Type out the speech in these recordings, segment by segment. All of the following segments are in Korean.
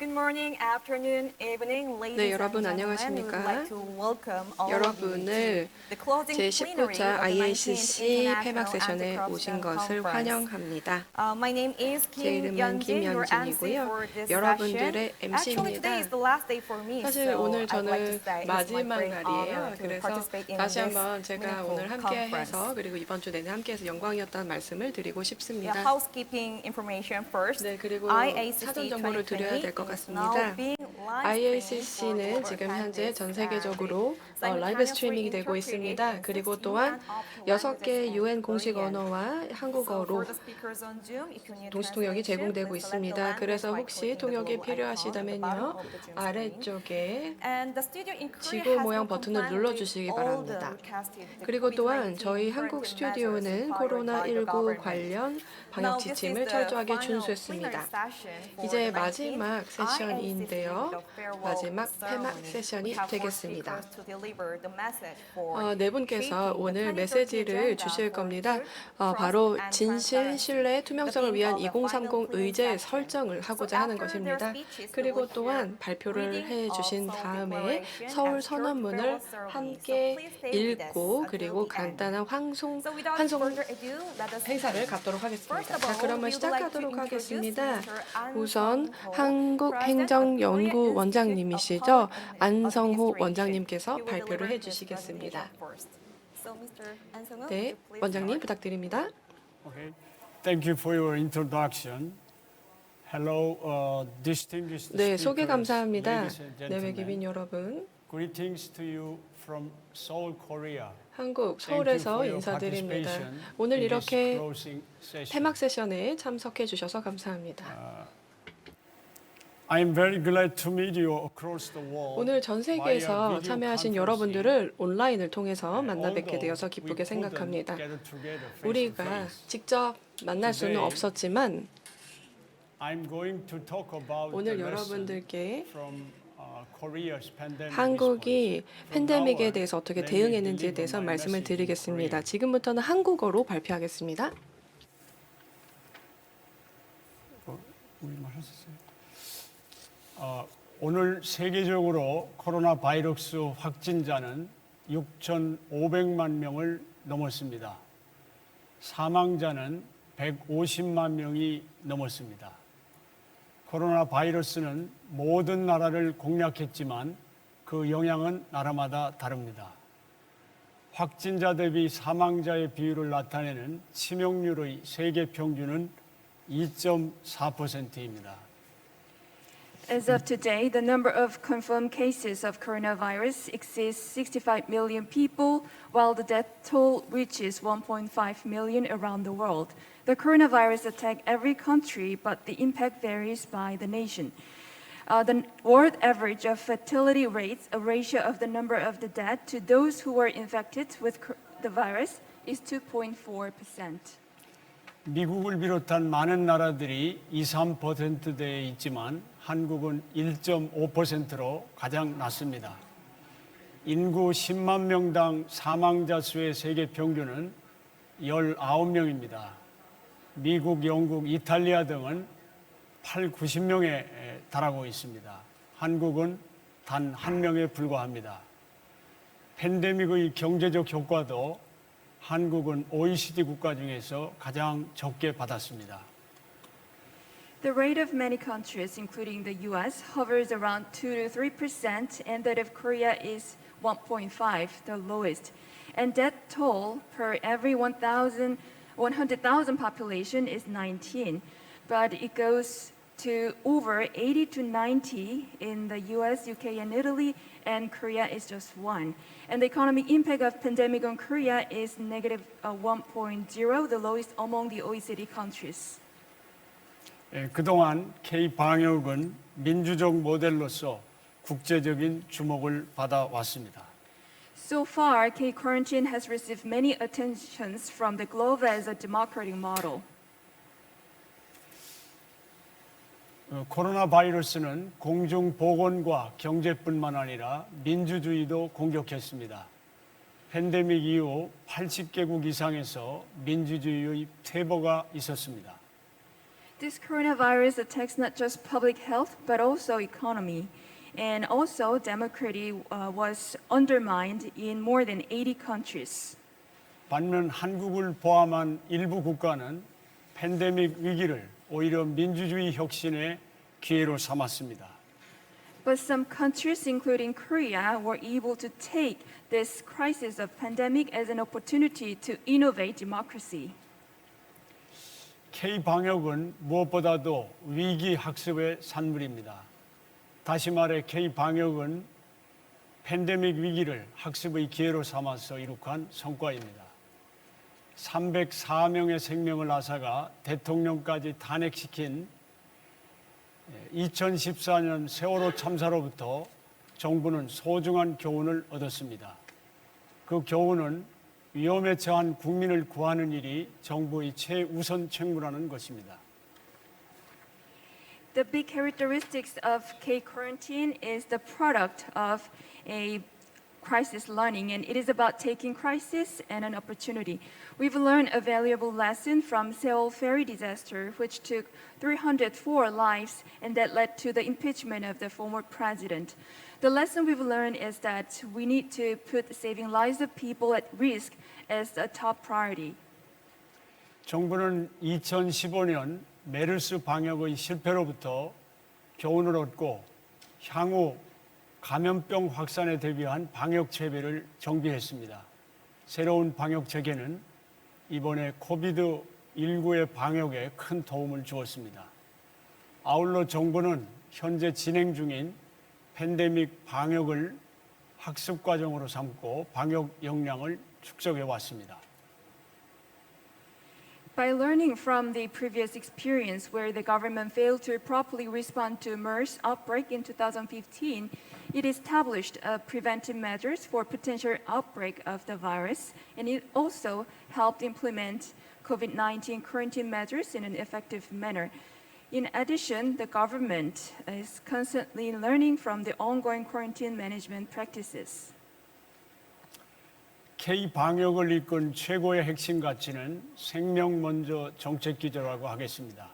Good morning, afternoon, evening, ladies 네, and 여러분 gentlemen. We would 안녕하십니까? like to welcome all of you 여러분을 to the closing plenary 제19차 of the 19th IACC 폐막 International 세션에 Anti-Corruption 오신 것을 Conference. 환영합니다. My name is 제 Kim 이름은 Yeonjin, your MC 김연진이고요. for this 여러분들의 session. Actually, today is MC입니다. the last day for me, 사실 so 오늘 I'd like to 저는 say it's my 마지막 great honor 날이에요. to 그래서 participate in 다시 this 한번 제가 meaningful 오늘 함께 conference. 해서 그리고 이번 주 내내 함께 해서 영광이었다는 말씀을 드리고 Yeah, 싶습니다. housekeeping information first. 네, 그리고 IACC 사전 정보를 드려야 2020 될 것 is now 같습니다. being live IACC는 지금 현재 전 세계적으로 라이브 스트리밍이 되고 있습니다. 그리고 또한 6개 UN 공식 언어와 한국어로 동시 통역이 제공되고 있습니다. 그래서 혹시 통역이 필요하시다면요, 아래쪽에 지구 모양 버튼을 눌러주시기 바랍니다. 그리고 또한 저희 한국 스튜디오는 코로나19 관련 방역 지침을 철저하게 준수했습니다. 이제 마지막 세션인데요. 마지막 폐막 세션이 되겠습니다. 네 분께서 오늘 메시지를 주실 겁니다. 바로 진실, 신뢰, 투명성을 위한 2030 의제 설정을 하고자 하는 것입니다. 그리고 또한 발표를 해주신 다음에 서울 선언문을 함께 읽고 그리고 간단한 환송 행사를 갖도록 하겠습니다. 자, 그러면 시작하도록 하겠습니다. 우선 한국행정연구원장님이시죠? 안성호 원장님께서 발표를 해주시겠습니다. 네, 원장님 부탁드립니다. Okay. Thank you for your introduction. Hello, distinguished 네, speakers, 소개 감사합니다. ladies and 네, gentlemen. 외계빈 여러분. Greetings to you from Seoul, Korea. 한국 Thank you 서울에서 for your 인사드립니다. participation 오늘 in this 이렇게 closing session. 폐막 세션에 참석해 주셔서 감사합니다. I am very glad to meet you across the world. 오늘 전 세계에서 via video 참여하신 conferencing. 여러분들을 온라인을 통해서 만나 Although 뵙게 되어서 we 기쁘게 couldn't 생각합니다. gather together face to 우리가 face. 직접 만날 수는 Today, 없었지만 I'm going to talk about 오늘 the lesson 여러분들께 from Korea's pandemic 한국이 response. 팬데믹에 From 대해서 어떻게 now on, let me 대응했는지에 deliver 대해서 my 말씀을 message in 드리겠습니다. Korean. 지금부터는 한국어로 발표하겠습니다. 우리말 하셨어요? 오늘 세계적으로 코로나 바이러스 확진자는 6,500만 명을 넘었습니다. 사망자는 150만 명이 넘었습니다. 코로나 바이러스는 모든 나라를 공략했지만 그 영향은 나라마다 다릅니다. 확진자 대비 사망자의 비율을 나타내는 치명률의 세계 평균은 2.4%입니다. As of today, the number of confirmed cases of coronavirus exceeds 65 million people, while the death toll reaches 1.5 million around the world. The coronavirus attacked every country, but the impact varies by the nation. The world average of fertility rates, a ratio of the number of the dead to those who were infected with the virus, is 2.4%. 미국을 비롯한 많은 나라들이 2~3%대에 있지만 한국은 1.5%로 가장 낮습니다. 인구 10만 명당 사망자 수의 세계 평균은 19명입니다. 미국, 영국, 이탈리아 등은 80~90명에 달하고 있습니다. 한국은 단 1명에 불과합니다. 팬데믹의 경제적 효과도 한국은 OECD 국가 중에서 가장 적게 받았습니다. The rate of many countries, including the US, hovers around 2 to 3%, and that of Korea is 1.5, the lowest. And death toll per every 100,000 population is 19, but it goes to over 80 to 90 in the US, UK, and Italy, and Korea is just 1. And the economic impact of pandemic on Korea is negative 1.0, the lowest among the OECD countries. 그동안 K-방역은 민주적 모델로서 국제적인 주목을 받아왔습니다. So far, K-quarantine has received many attentions from the globe as a democratic model. 코로나 바이러스는 공중보건과 경제뿐만 아니라 민주주의도 공격했습니다. 팬데믹 이후 80개국 이상에서 민주주의의 퇴보가 있었습니다. This coronavirus attacks not just public health but also economy. And also democracy was undermined in more than 80 countries. 반면 한국을 포함한 일부 국가는 팬데믹 위기를 오히려 민주주의 혁신의 기회로 삼았습니다. But some countries, including Korea, were able to take this crisis of pandemic as an opportunity to innovate democracy. K-방역은 무엇보다도 위기 학습의 산물입니다. 다시 말해 K-방역은 팬데믹 위기를 학습의 기회로 삼아서 이룩한 성과입니다. 304명의 생명을 앗아가 대통령까지 탄핵시킨 2014년 세월호 참사로부터 정부는 소중한 교훈을 얻었습니다. 그 교훈은 위험에 처한 국민을 구하는 일이 정부의 최우선 책무라는 것입니다. The big characteristics of K-quarantine is the product of a crisis learning, and it is about taking crisis and an opportunity. We've learned a valuable lesson from Seoul ferry disaster, which took 304 lives and that led to the impeachment of the former president. The lesson we've learned is that we need to put saving lives of people at risk as a top priority. 정부는 2015년 메르스 방역의 실패로부터 교훈을 얻고 향후 감염병 확산에 대비한 방역 체계를 정비했습니다. 새로운 방역 체계는 이번에 코비드19의 방역에 큰 도움을 주었습니다. 아울러 정부는 현재 진행 중인 팬데믹 방역을 학습 과정으로 삼고 방역 역량을 축적해 왔습니다. By learning from the previous experience where the government failed to properly respond to MERS outbreak in 2015, it established preventive measures for potential outbreak of the virus, and it also helped implement COVID-19 quarantine measures in an effective manner. In addition, the government is constantly learning from the ongoing quarantine management practices. K-방역을 이끈 최고의 핵심 가치는 생명 먼저 정책 기조라고 하겠습니다.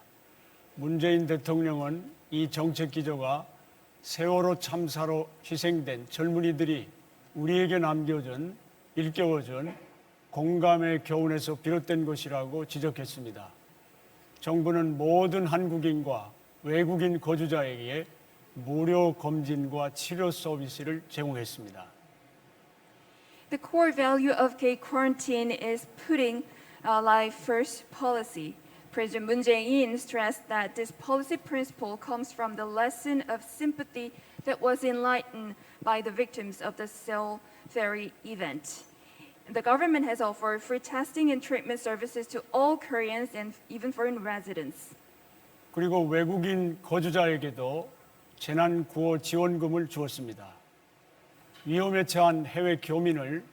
문재인 대통령은 이 정책 기조가 세월호 참사로 희생된 젊은이들이 우리에게 남겨준, 일깨워준 공감의 교훈에서 비롯된 것이라고 지적했습니다. 정부는 모든 한국인과 외국인 거주자에게 무료 검진과 치료 서비스를 제공했습니다. The core value of K-quarantine is putting life first policy. President Moon Jae-in stressed that this policy principle comes from the lesson of sympathy that was enlightened by the victims of the Seoul ferry event. The government has offered free testing and treatment services to all Koreans and even foreign residents. 그리고 외국인 거주자에게도 재난 구호 지원금을 주었습니다. 위험에 처한 해외 교민을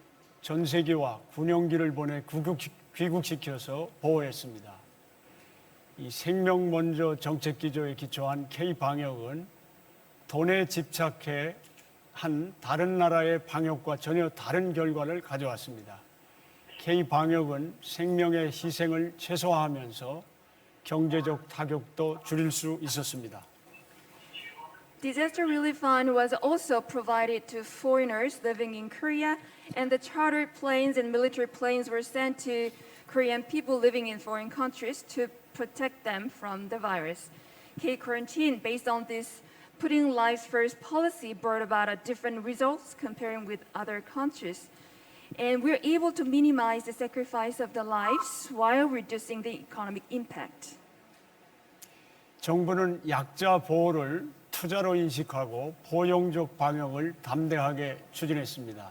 전세기와 군용기를 보내 귀국시켜서 보호했습니다. 이 생명 먼저 정책 기조에 기초한 K-방역은 돈에 집착해 한 다른 나라의 방역과 전혀 다른 결과를 가져왔습니다. K-방역은 생명의 희생을 최소화하면서 경제적 타격도 줄일 수 있었습니다. Disaster relief fund was also provided to foreigners living in Korea, and the chartered planes and military planes were sent to Korean people living in foreign countries to protect them from the virus. K-quarantine, based on this putting lives first policy, brought about a different results comparing with other countries. And we're able to minimize the sacrifice of the lives while reducing the economic impact. 정부는 약자 보호를 투자로 인식하고 포용적 방역을 담대하게 추진했습니다.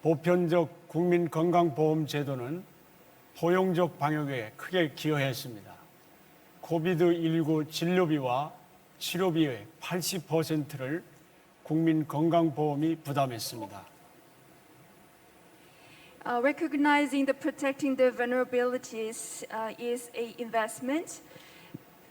보편적 국민건강보험 제도는 포용적 방역에 크게 기여했습니다. 코비드19 진료비와 치료비의 80%를 국민건강보험이 부담했습니다. Recognizing the protecting the vulnerabilities is an investment.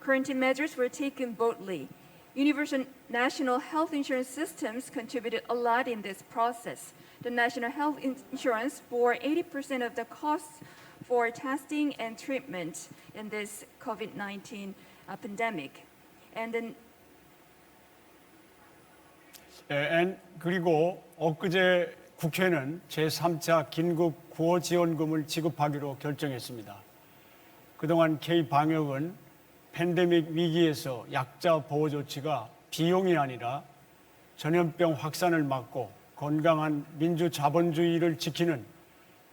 Quarantine measures were taken boldly. Universal national health insurance systems contributed a lot in this process. The national health insurance bore 80% of the costs for testing and treatment in this COVID-19 pandemic. And then 그리고 엊그제 국회는 제3차 긴급 구호 지원금을 지급하기로 결정했습니다. 그동안 K-방역은 팬데믹 위기에서 약자 보호 조치가 비용이 아니라 전염병 확산을 막고 건강한 민주자본주의를 지키는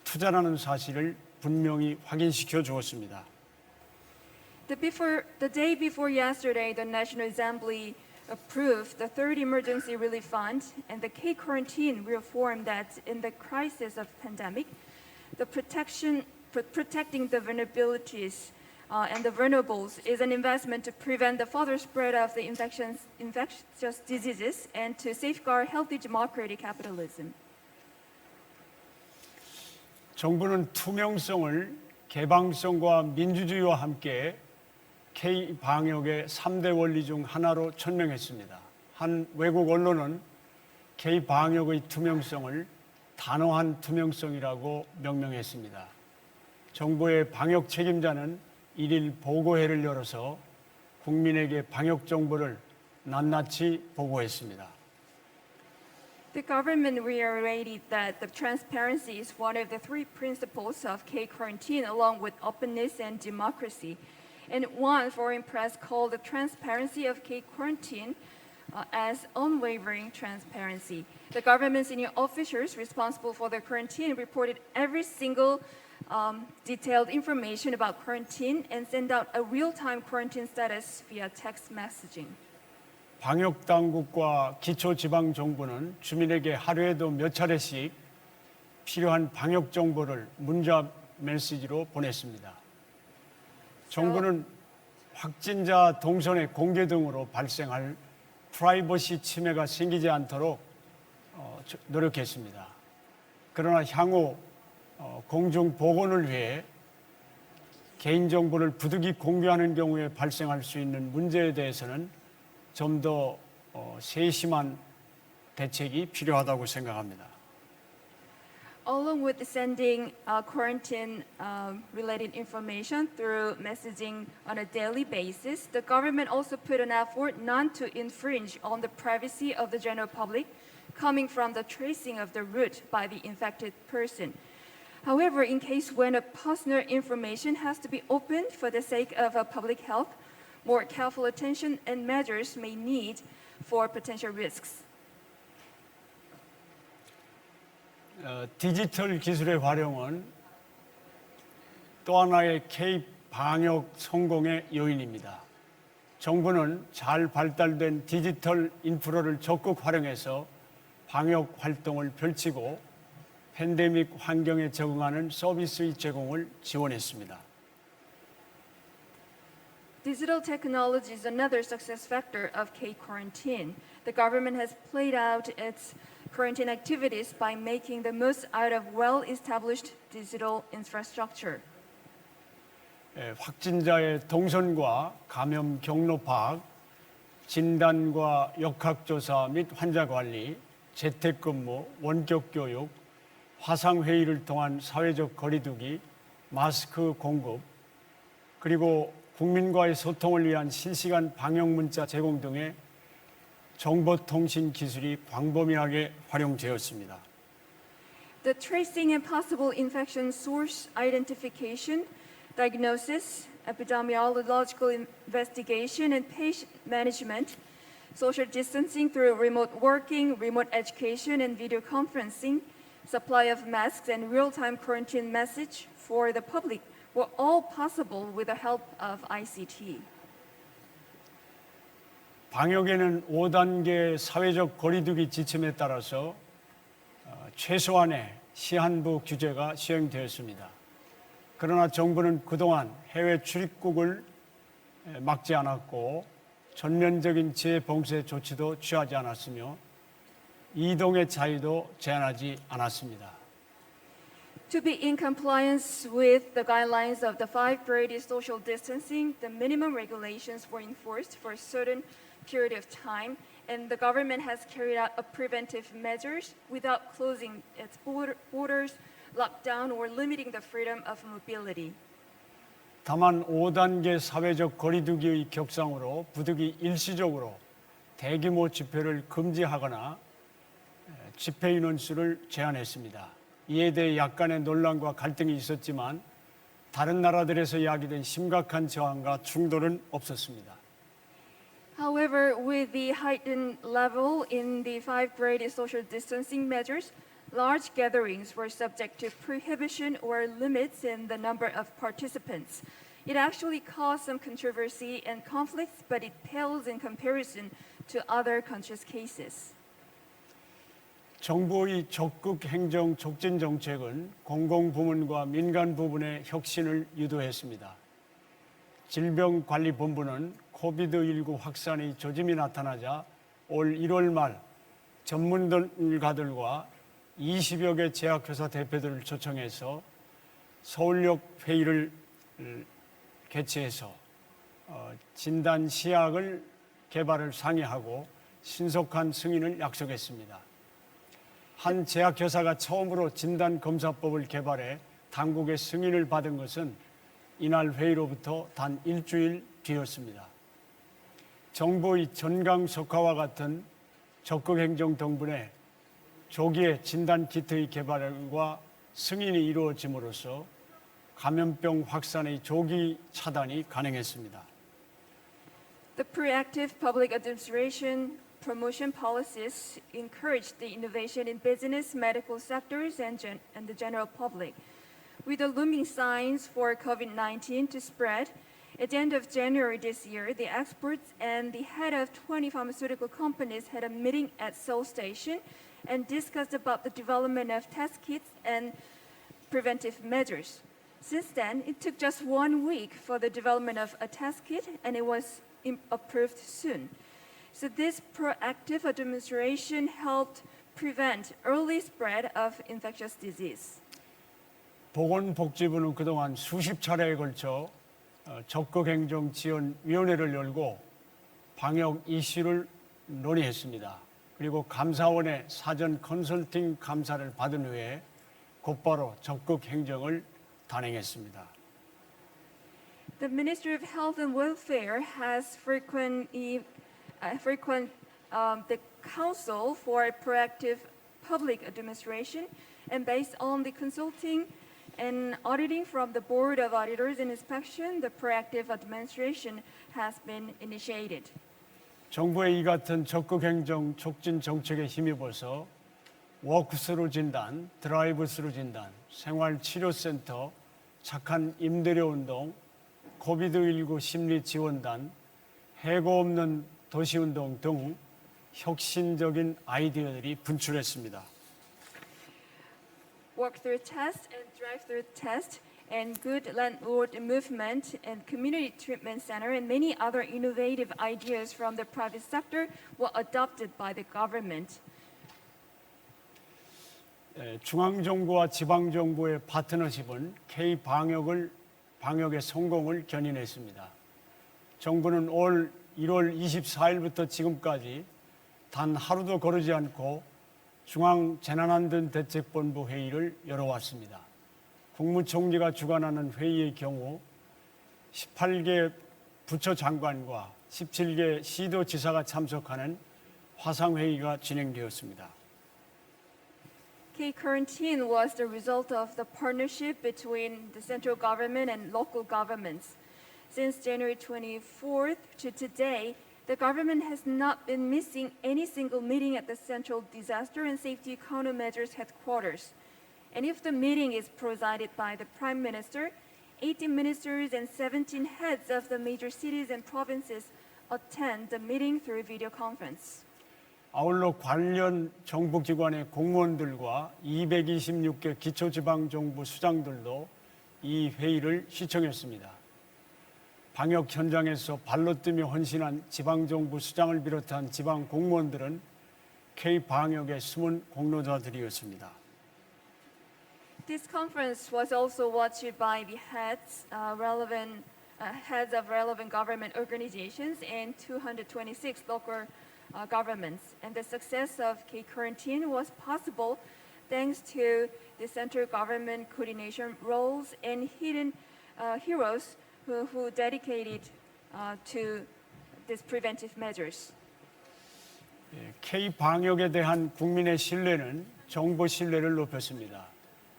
투자라는 사실을 분명히 확인시켜 주었습니다. The day before yesterday, the National Assembly approved the third emergency relief fund and the K-quarantine reform that in the crisis of pandemic, the protecting the vulnerabilities and the vulnerables is an investment to prevent the further spread of the infectious diseases and to safeguard healthy democratic capitalism. 정부는 투명성을 개방성과 민주주의와 함께 K-방역의 3대 원리 중 하나로 천명했습니다. 한 외국 언론은 K-방역의 투명성을 단호한 투명성이라고 명명했습니다. 정부의 방역 책임자는 1일 보고회를 열어서 국민에게 방역 정보를 낱낱이 보고했습니다. The government reiterated that the transparency is one of the three principles of K-quarantine along with openness and democracy. And one foreign press called the transparency of K-quarantine as unwavering transparency. The government senior officials responsible for the quarantine reported every single detailed information about quarantine and sent out a real-time quarantine status via text messaging. 방역 당국과 기초지방정부는 주민에게 하루에도 몇 차례씩 필요한 방역 정보를 문자 메시지로 보냈습니다. 정부는 확진자 동선의 공개 등으로 발생할 프라이버시 침해가 생기지 않도록 노력했습니다. 그러나 향후 공중 보건을 위해 개인정보를 부득이 공개하는 경우에 발생할 수 있는 문제에 대해서는 좀 더 세심한 대책이 필요하다고 생각합니다. Along with sending quarantine-related information through messaging on a daily basis, the government also put an effort not to infringe on the privacy of the general public coming from the tracing of the route by the infected person. However, in case when a personal information has to be opened for the sake of public health, more careful attention and measures may need for potential risks. 디지털 기술의 활용은 또 하나의 K-방역 성공의 요인입니다. 정부는 잘 발달된 디지털 인프라를 적극 활용해서 방역 활동을 펼치고 팬데믹 환경에 적응하는 서비스의 제공을 지원했습니다. Digital technology is another success factor of K-quarantine. The government has played out its quarantine activities by making the most out of well-established digital infrastructure. 확진자의 동선과 감염 경로 파악, 진단과 역학조사 및 환자 관리, 재택근무, 원격 교육, 화상회의를 통한 사회적 거리두기, 마스크 공급, 그리고 국민과의 소통을 위한 실시간 방역 문자 제공 등의 정보통신 기술이 광범위하게 활용되었습니다. The tracing and possible infection source identification, diagnosis, epidemiological investigation, and patient management, social distancing through remote working, remote education, and video conferencing, supply of masks, and real-time quarantine message for the public were all possible with the help of ICT. 방역에는 5단계 사회적 거리두기 지침에 따라서 최소한의 시한부 규제가 시행되었습니다. 그러나 정부는 그동안 해외 출입국을 막지 않았고 전면적인 재봉쇄 조치도 취하지 않았으며 이동의 자유도 제한하지 않았습니다. To be in compliance with the guidelines of the 5 priority social distancing, the minimum regulations were enforced for a certain period of time, and the government has carried out preventive measures without closing its borders, lockdown or limiting the freedom of mobility. 다만 5단계 사회적 거리두기의 격상으로 부득이 일시적으로 대규모 집회를 금지하거나 집회 인원 수를 제한했습니다. 이에 대해 약간의 논란과 갈등이 있었지만 다른 나라들에서 야기된 심각한 저항과 충돌은 없었습니다. However, with the heightened level in the 5 grade social distancing measures, large gatherings were subject to prohibition or limits in the number of participants. It actually caused some controversy and conflicts, but it pales in comparison to other countries' cases. 정부의 적극 행정 촉진 정책은 공공부문과 민간 부문의 혁신을 유도했습니다. 질병관리본부는 코비드19 확산의 조짐이 나타나자 올 1월 말 전문가들과 20여 개 제약회사 대표들을 초청해서 서울역 회의를 개최해서 진단 시약을 개발을 상의하고 신속한 승인을 약속했습니다. 한 제약회사가 처음으로 진단검사법을 개발해 당국의 승인을 받은 것은 이날 회의로부터 단 일주일 뒤였습니다. 정부의 전강석화와 같은 적극행정 덕분에 조기에 진단키트의 개발과 승인이 이루어짐으로써 감염병 확산의 조기 차단이 가능했습니다. The proactive public administration promotion policies encouraged the innovation in business, medical sectors, and the general public. With the looming signs for COVID-19 to spread, at the end of January this year, the experts and the head of 20 pharmaceutical companies had a meeting at Seoul Station and discussed about the development of test kits and preventive measures. Since then, it took just 1 week for the development of a test kit, and it was approved soon. So this proactive administration helped prevent early spread of infectious disease. 보건복지부는 그동안 수십 차례에 걸쳐 적극행정지원위원회를 열고 방역 이슈를 논의했습니다. 그리고 감사원의 사전 컨설팅 감사를 받은 후에 곧바로 적극행정을 단행했습니다. The Ministry of Health and Welfare has the Council for Proactive Public Administration, and based on the consulting and auditing from the Board of Auditors and Inspection, the proactive administration has been initiated. 정부의 이 같은 적극행정 촉진 정책에 힘입어서 워크스루 진단, 드라이브스루 진단, 생활치료센터, 착한 임대료운동, 코비드19 심리지원단, 해고 없는 도시운동 등 혁신적인 아이디어들이 분출했습니다. Walk-through test and drive-through test and good landlord movement and community treatment center and many other innovative ideas from the private sector were adopted by the government. 중앙정부와 지방정부의 파트너십은 방역의 성공을 견인했습니다. 정부는 올 1월 24일부터 지금까지 단 하루도 거르지 않고 중앙재난안전대책본부 회의를 열어왔습니다. 국무총리가 주관하는 회의의 경우 18개 부처 장관과 17개 시도지사가 참석하는 화상회의가 진행되었습니다. K-quarantine was the result of the partnership between the central government and local governments. Since January 24th to today, the government has not been missing any single meeting at the Central Disaster and Safety Countermeasures headquarters. And if the meeting is presided by the Prime Minister, 18 ministers and 17 heads of the major cities and provinces attend the meeting through video conference. 아울러 관련 정부기관의 공무원들과 226개 기초지방정부 수장들도 이 회의를 시청했습니다. 방역 현장에서 발로 뛰며 헌신한 지방정부 수장을 비롯한 지방 공무원들은 K-방역의 숨은 공로자들이었습니다. This conference was also watched by the heads of relevant government organizations and 226 local governments. And the success of K-quarantine was possible thanks to the central government coordination roles and hidden heroes who dedicated to these preventive measures. K 방역에 대한 국민의 신뢰는 정부 신뢰를 높였습니다.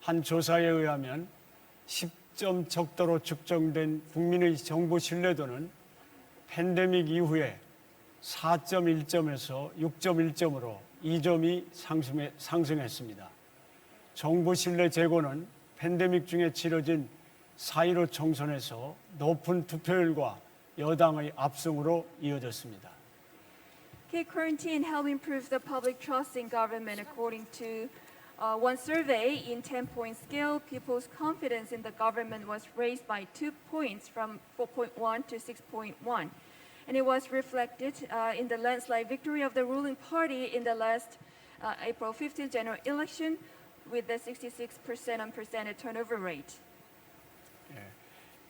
한 조사에 의하면 10점 척도로 측정된 국민의 정부 신뢰도는 팬데믹 이후에 4.1점에서 6.1점으로 2점이 상승했습니다. 정부 신뢰 제고는 팬데믹 중에 치러진 4.15 총선에서 높은 투표율과 여당의 압승으로 이어졌습니다. K-quarantine helped improve the public trust in government. According to one survey in 10-point scale, people's confidence in the government was raised by 2 points from 4.1 to 6.1. And it was reflected in the landslide victory of the ruling party in the last April 15th general election with the 66% unprecedented turnover rate.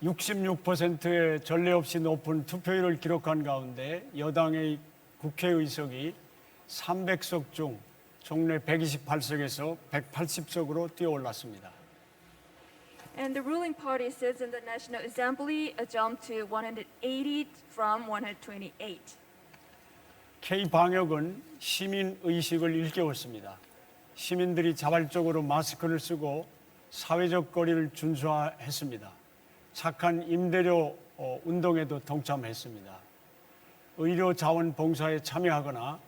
66%의 전례 없이 높은 투표율을 기록한 가운데 여당의 국회의석이 300석 중 종래 128석에서 180석으로 뛰어올랐습니다. And the ruling party sits in the National Assembly jumped to 180 from 128. K-방역은 시민 의식을 일깨웠습니다. 시민들이 자발적으로 마스크를 쓰고 사회적 거리를 준수했습니다. 착한 임대료 운동에도 동참했습니다. 의료 자원 봉사에 참여하거나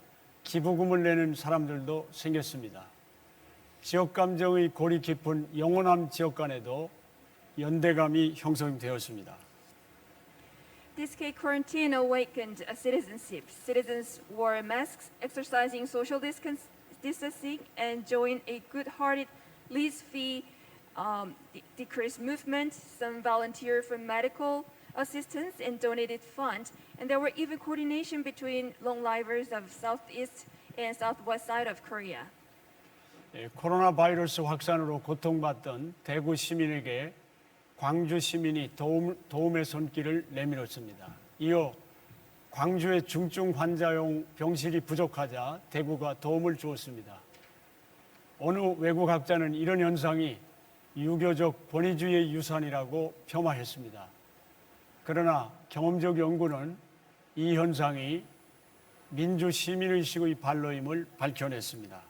기부금을 내는 사람들도 생겼습니다. 지역 감정의 골이 깊은 영호남 지역 간에도 연대감이 형성되었습니다. This K-quarantine awakened a citizenship. Citizens wore masks, exercising social distancing, and joined a good-hearted lease fee decrease movement. Some volunteered for medical assistance and donated funds. And there were even coordination between lone livers of southeast and southwest side of Korea. 코로나 바이러스 확산으로 고통받던 대구 시민에게 광주 시민이 도움의 손길을 내밀었습니다. 이어 광주의 중증 환자용 병실이 부족하자 대구가 도움을 주었습니다. 어느 외국 학자는 이런 현상이 유교적 권위주의의 유산이라고 폄하했습니다. 그러나 경험적 연구는 이 현상이 민주 시민의식의 발로임을 밝혀냈습니다.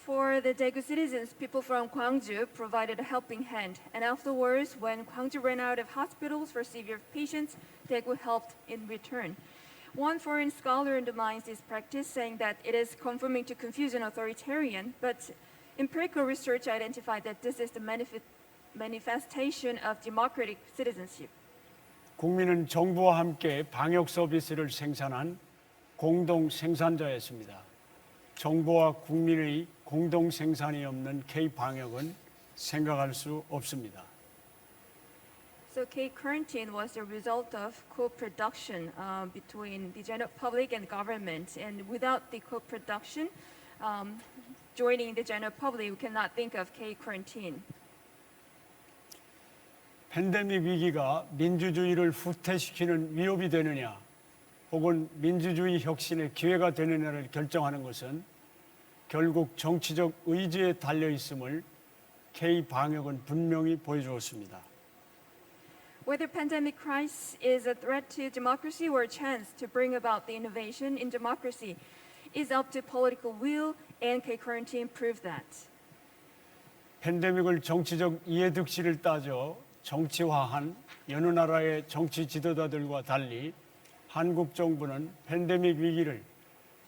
For the Daegu citizens, people from Gwangju provided a helping hand. And afterwards, when Gwangju ran out of hospitals for severe patients, Daegu helped in return. One foreign scholar undermines this practice, saying that it is conforming to Confucian authoritarian, but empirical research identified that this is the manifestation of democratic citizenship. 국민은 정부와 함께 방역 서비스를 생산한 공동 생산자였습니다. 정부와 국민의 공동 생산이 없는 K-방역은 생각할 수 없습니다. So K-quarantine was the result of co-production between the general public and government. And without the co-production, joining the general public, we cannot think of K-quarantine. 팬데믹 위기가 민주주의를 후퇴시키는 위협이 되느냐, 혹은 민주주의 혁신의 기회가 되느냐를 결정하는 것은 결국 정치적 의지에 달려 있음을 K-방역은 분명히 보여주었습니다. Whether pandemic crisis is a threat to democracy or a chance to bring about the innovation in democracy is up to political will, and K-quarantine proved that. 팬데믹을 정치적 이해득실을 따져 정치화한 여느 나라의 정치 지도자들과 달리 한국 정부는 팬데믹 위기를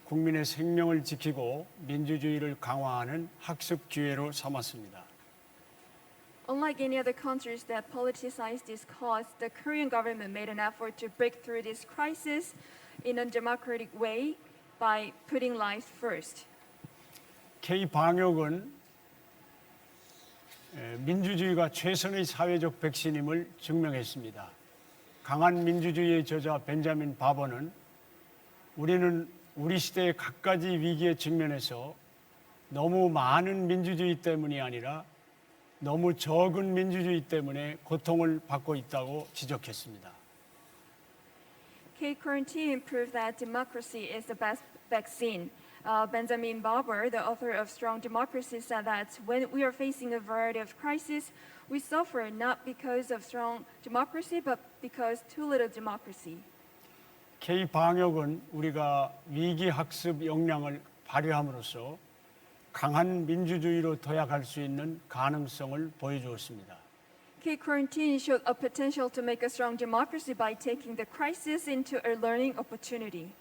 국민의 생명을 지키고 민주주의를 강화하는 학습 기회로 삼았습니다. Unlike any other countries that politicized this cause, the Korean government made an effort to break through this crisis in a democratic way by putting life first. K-방역은 민주주의가 최선의 사회적 백신임을 증명했습니다. 강한 민주주의의 저자 벤자민 바버는 우리는 우리 시대의 갖가지 위기에 직면해서 너무 많은 민주주의 때문이 아니라 너무 적은 민주주의 때문에 고통을 받고 있다고 지적했습니다. K-quarantine proved that democracy is the best vaccine. Benjamin Barber, the author of Strong Democracy, said that when we are facing a variety of crises, we suffer not because of strong democracy, but because too little democracy. K 방역은 우리가 위기 학습 역량을 발휘함으로써 강한 민주주의로 도약할 수 있는 가능성을 보여주었습니다. K-quarantine showed a potential to make a strong democracy by taking the crisis into a learning opportunity.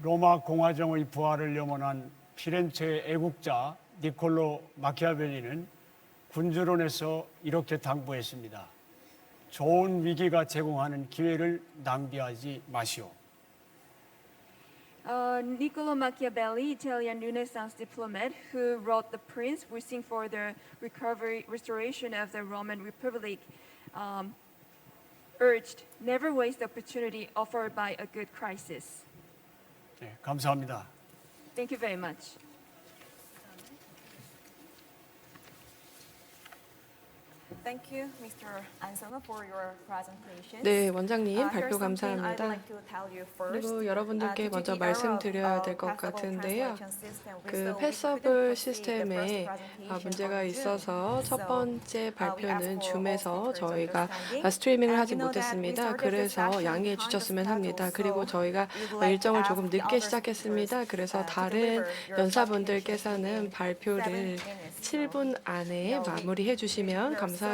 로마 공화정의 부활을 염원한 피렌체의 애국자 니콜로 마키아벨리는 군주론에서 이렇게 당부했습니다. 좋은 위기가 제공하는 기회를 낭비하지 마시오. Niccolo Machiavelli, Italian Renaissance diplomat who wrote The Prince, wishing for the restoration of the Roman Republic, urged, never waste the opportunity offered by a good crisis. 네, 감사합니다. Thank you very much. Thank you, Mr. Anselmo, for your presentation. 네, 원장님 발표 감사합니다. 그리고 그리고 여러분들께 먼저 말씀드려야 될 것 같은데요. 그 패서블 시스템에 문제가 있어서 첫 번째 발표는 줌에서 저희가 스트리밍을 하지 못했습니다. 그래서 양해해 주셨으면 합니다. 그리고 저희가 일정을 조금 늦게 시작했습니다. 그래서 다른 연사분들께서는 발표를 7분 안에 마무리해 주시면 감사하겠습니다.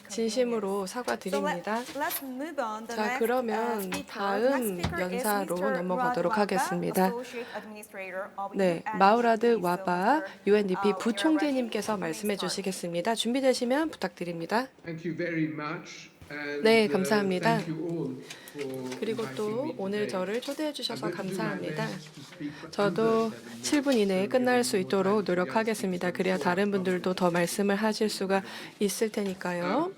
진심으로 사과드립니다. 자, 그러면 다음 연사로 넘어가도록 하겠습니다. 네, 마우라드 와바 UNDP 부총재님께서 말씀해 주시겠습니다. 준비되시면 부탁드립니다. 네, 감사합니다. 그리고 또 오늘 저를 초대해 주셔서 감사합니다. 저도 7분 이내에 끝날 수 있도록 노력하겠습니다. 그래야 다른 분들도 더 말씀을 하실 수가 있을 테니까요.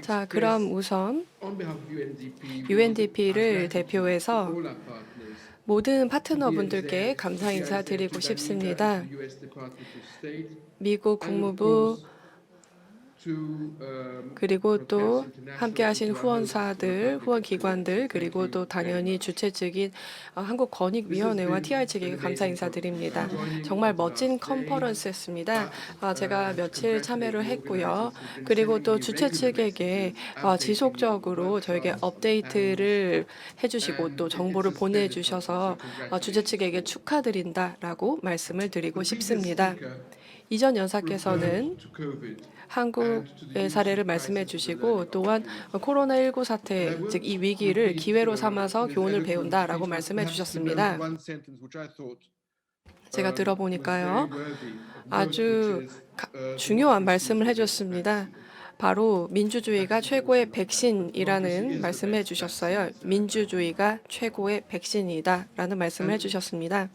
자, 그럼 우선 UNDP를 대표해서 모든 파트너분들께 감사 인사드리고 싶습니다. 미국 국무부 그리고 또 함께하신 후원사들, 후원기관들, 그리고 또 당연히 주최 측인 한국권익위원회와 TR 측에게 감사 인사드립니다. 정말 멋진 컨퍼런스였습니다. 제가 며칠 참여를 했고요. 그리고 또 주최 측에게 지속적으로 저에게 업데이트를 해주시고 또 정보를 보내주셔서 주최 측에게 축하드린다라고 말씀을 드리고 싶습니다. 이전 연사께서는 한국의 사례를 말씀해 주시고 또한 코로나19 사태, 즉 이 위기를 기회로 삼아서 교훈을 배운다라고 말씀해 주셨습니다. 제가 들어보니까요. 아주 중요한 말씀을 해주셨습니다. 바로 민주주의가 최고의 백신이라는 말씀을 해주셨어요. 민주주의가 최고의 백신이다라는 말씀을 해주셨습니다.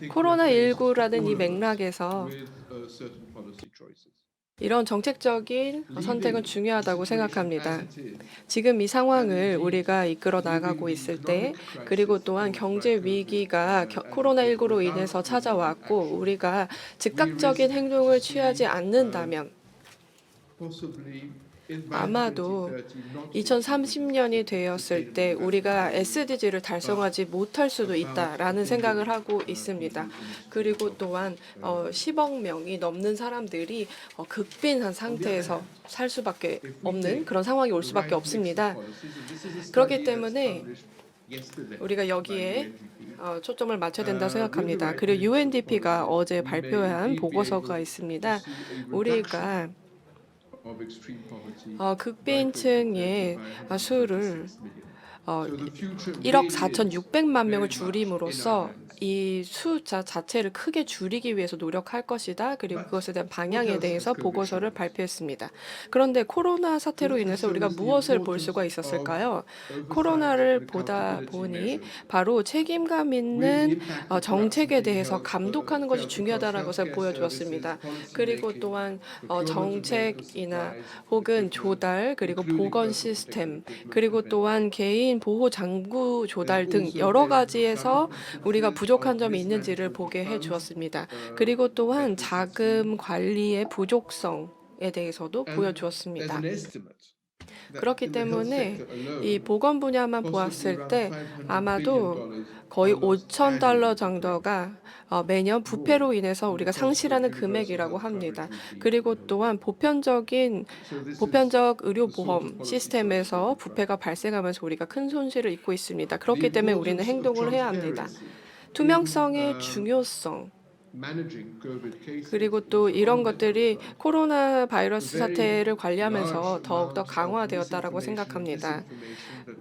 코로나19라는 이 맥락에서 이런 정책적인 선택은 중요하다고 생각합니다. 지금 이 상황을 우리가 이끌어 나가고 있을 때, 그리고 또한 경제 위기가 코로나19로 인해서 찾아왔고 우리가 즉각적인 행동을 취하지 않는다면 아마도 2030년이 되었을 때 우리가 SDG를 달성하지 못할 수도 있다라는 생각을 하고 있습니다. 그리고 또한 10억 명이 넘는 사람들이 극빈한 상태에서 살 수밖에 없는 그런 상황이 올 수밖에 없습니다. 그렇기 때문에 우리가 여기에 초점을 맞춰야 된다고 생각합니다. 그리고 UNDP가 어제 발표한 보고서가 있습니다. 우리가 극빈층의 수를 1억 4,600만 명을 줄임으로써 이 숫자 자체를 크게 줄이기 위해서 노력할 것이다. 그리고 그것에 대한 방향에 대해서 보고서를 발표했습니다. 그런데 코로나 사태로 인해서 우리가 무엇을 볼 수가 있었을까요? 코로나를 보다 보니 바로 책임감 있는 정책에 대해서 감독하는 것이 중요하다는 것을 보여주었습니다. 그리고 또한 정책이나 혹은 조달, 그리고 보건 시스템, 그리고 또한 개인 보호 장구 조달 등 여러 가지에서 우리가 부족한 점이 있는지를 보게 해주었습니다. 그리고 또한 자금 관리의 부족성에 대해서도 보여주었습니다. 그렇기 때문에 이 보건 분야만 보았을 때 아마도 거의 5천 달러 정도가 매년 부패로 인해서 우리가 상실하는 금액이라고 합니다. 그리고 또한 보편적 의료보험 시스템에서 부패가 발생하면서 우리가 큰 손실을 입고 있습니다. 그렇기 때문에 우리는 행동을 해야 합니다. 투명성의 중요성, 그리고 또 이런 것들이 코로나 바이러스 사태를 관리하면서 더욱더 강화되었다라고 생각합니다.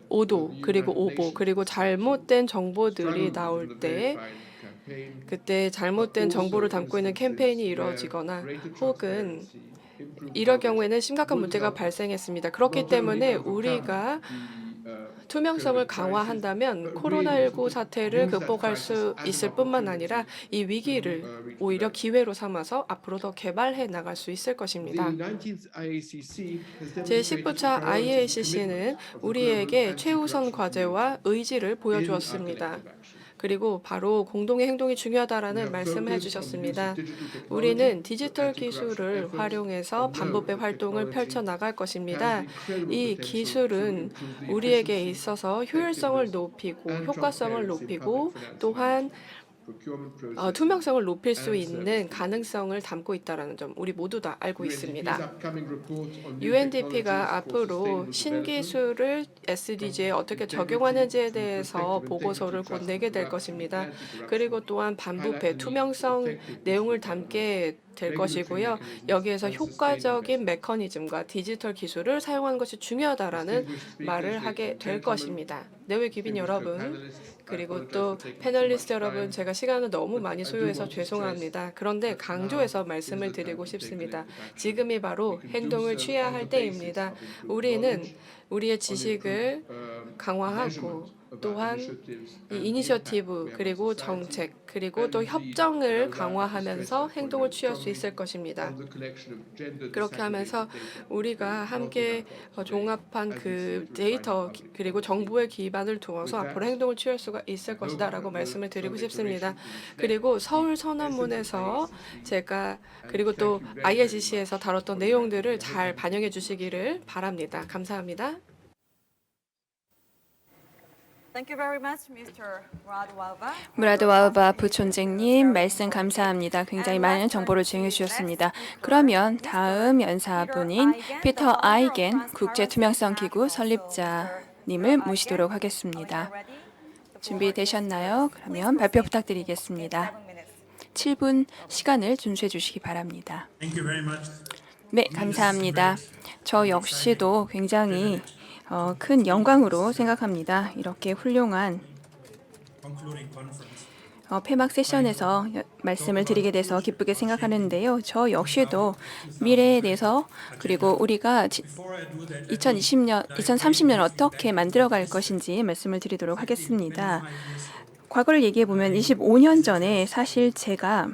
오도, 그리고 오보, 그리고 잘못된 정보들이 나올 때 그때 잘못된 정보를 담고 있는 캠페인이 이루어지거나 혹은 이럴 경우에는 심각한 문제가 발생했습니다. 그렇기 때문에 우리가 투명성을 강화한다면 코로나19 사태를 극복할 수 있을 뿐만 아니라 이 위기를 오히려 기회로 삼아서 앞으로 더 개발해 나갈 수 있을 것입니다. 제19차 IACC는 우리에게 최우선 과제와 의지를 보여주었습니다. 그리고 바로 공동의 행동이 중요하다라는 말씀을 해주셨습니다. 우리는 디지털 기술을 활용해서 반부패 활동을 펼쳐나갈 것입니다. 이 기술은 우리에게 있어서 효율성을 높이고 효과성을 높이고 또한 투명성을 높일 수 있는 가능성을 담고 있다는 점 우리 모두 다 알고 있습니다. UNDP가 앞으로 신기술을 SDG에 어떻게 적용하는지에 대해서 보고서를 곧 내게 될 것입니다. 그리고 또한 반부패, 투명성 내용을 담게 될 것이고요. 여기에서 효과적인 메커니즘과 디지털 기술을 사용하는 것이 중요하다라는 말을 하게 될 것입니다. 내외 귀빈 여러분, 그리고 또 패널리스트 여러분, 제가 시간을 너무 많이 소요해서 죄송합니다. 그런데 강조해서 말씀을 드리고 싶습니다. 지금이 바로 행동을 취해야 할 때입니다. 우리는 우리의 지식을 강화하고 또한 이 이니셔티브 그리고 정책 그리고 또 협정을 강화하면서 행동을 취할 수 있을 것입니다. 그렇게 하면서 우리가 함께 종합한 그 데이터 그리고 정보의 기반을 두어서 앞으로 행동을 취할 수가 있을 것이다라고 말씀을 드리고 싶습니다. 그리고 서울 선언문에서 제가 그리고 또 IICC에서 다뤘던 내용들을 잘 반영해 주시기를 바랍니다. 감사합니다. Thank you very much, Mr. 무라드 와우바 부촌장님 말씀 감사합니다. 굉장히 많은 정보를 제공해 주셨습니다. 그러면 다음 연사분인 피터 아이겐 국제투명성기구 설립자님을 모시도록 하겠습니다. 준비되셨나요? 그러면 발표 부탁드리겠습니다. 7분 시간을 준수해 주시기 바랍니다. 네, 감사합니다. 저 역시도 굉장히 큰 영광으로 생각합니다. 이렇게 훌륭한 폐막 세션에서 말씀을 드리게 돼서 기쁘게 생각하는데요. 저 역시도 미래에 대해서 그리고 우리가 2030년 어떻게 만들어갈 것인지 말씀을 드리도록 하겠습니다. 과거를 얘기해 보면 25년 전에 사실 제가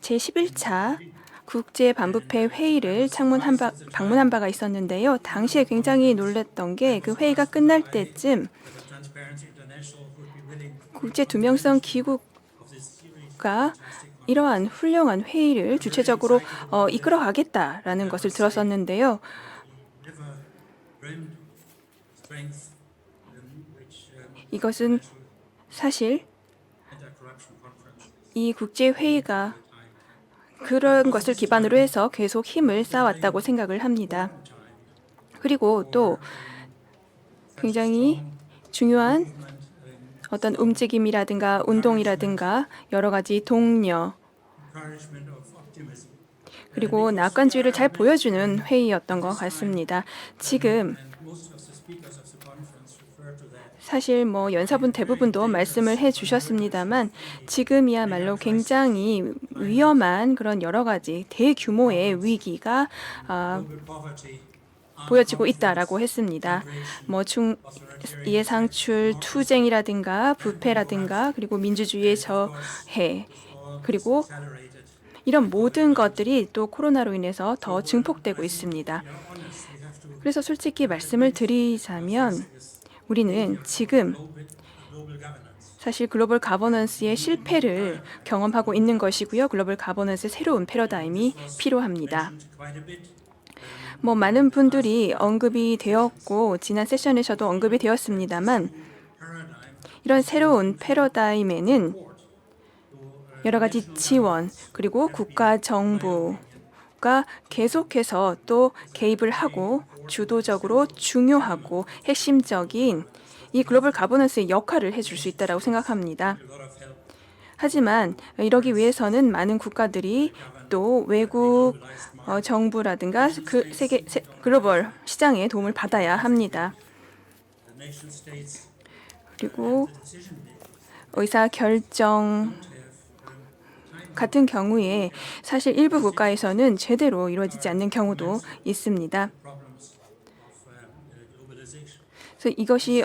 제11차 국제 반부패 회의를 방문한 바가 있었는데요. 당시에 굉장히 놀랐던 게 그 회의가 끝날 때쯤 국제 투명성 기구가 이러한 훌륭한 회의를 주체적으로 이끌어가겠다라는 것을 들었었는데요. 이것은 사실 이 국제 회의가 그런 것을 기반으로 해서 계속 힘을 쌓아왔다고 생각을 합니다. 그리고 또 굉장히 중요한 어떤 움직임이라든가 운동이라든가 여러 가지 독려 그리고 낙관주의를 잘 보여주는 회의였던 것 같습니다. 지금 사실 연사분 대부분도 말씀을 해주셨습니다만 지금이야말로 굉장히 위험한 그런 여러 가지 대규모의 위기가 보여지고 있다라고 했습니다. 이해상출, 투쟁이라든가 부패라든가 그리고 민주주의의 저해 그리고 이런 모든 것들이 또 코로나로 인해서 더 증폭되고 있습니다. 그래서 솔직히 말씀을 드리자면 우리는 지금 사실 글로벌 가버넌스의 실패를 경험하고 있는 것이고요. 글로벌 가버넌스의 새로운 패러다임이 필요합니다. 많은 분들이 언급이 되었고 지난 세션에서도 언급이 되었습니다만 이런 새로운 패러다임에는 여러 가지 지원 그리고 국가 정부가 계속해서 또 개입을 하고 주도적으로 중요하고 핵심적인 이 글로벌 가버넌스의 역할을 해줄 수 있다고 생각합니다. 하지만 이러기 위해서는 많은 국가들이 또 외국 정부라든가 그 글로벌 시장의 도움을 받아야 합니다. 그리고 의사결정 같은 경우에 사실 일부 국가에서는 제대로 이루어지지 않는 경우도 있습니다. 그래서 이것이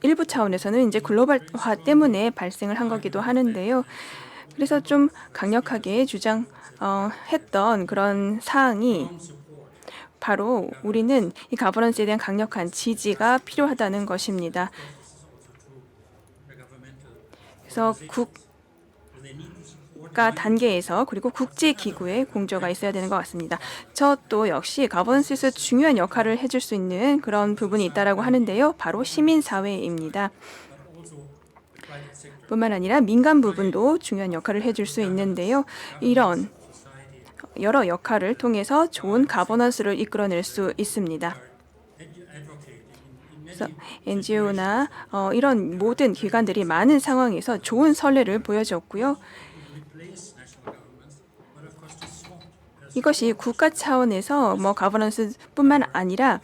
일부 차원에서는 이제 글로벌화 때문에 발생을 한 거기도 하는데요. 그래서 좀 강력하게 주장했던 그런 사항이 바로 우리는 이 가버넌스에 대한 강력한 지지가 필요하다는 것입니다. 그래서 국가 단계에서 그리고 국제기구의 공조가 있어야 되는 것 같습니다. 저 또 역시 가버넌스에서 중요한 역할을 해줄 수 있는 그런 부분이 있다고 하는데요. 바로 시민사회입니다. 뿐만 아니라 민간 부분도 중요한 역할을 해줄 수 있는데요. 이런 여러 역할을 통해서 좋은 가버넌스를 이끌어낼 수 있습니다. 그래서 NGO나 이런 모든 기관들이 많은 상황에서 좋은 선례를 보여줬고요. 이것이 국가 차원에서 가버넌스뿐만 아니라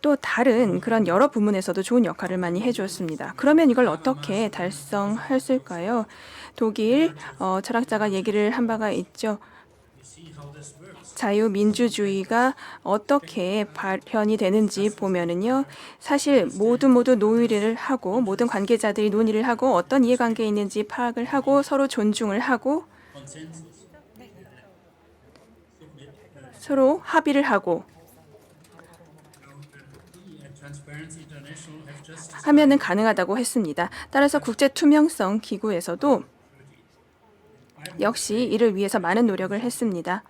또 다른 그런 여러 부문에서도 좋은 역할을 많이 해주었습니다. 그러면 이걸 어떻게 달성했을까요? 독일 철학자가 얘기를 한 바가 있죠. 자유민주주의가 어떻게 발현이 되는지 보면은요, 사실 모두 논의를 하고 모든 관계자들이 논의를 하고 어떤 이해관계에 있는지 파악을 하고 서로 존중을 하고 서로 합의를 하고 하면은 가능하다고 했습니다. 따라서 국제투명성 기구에서도 역시 이를 위해서 많은 노력을 했습니다.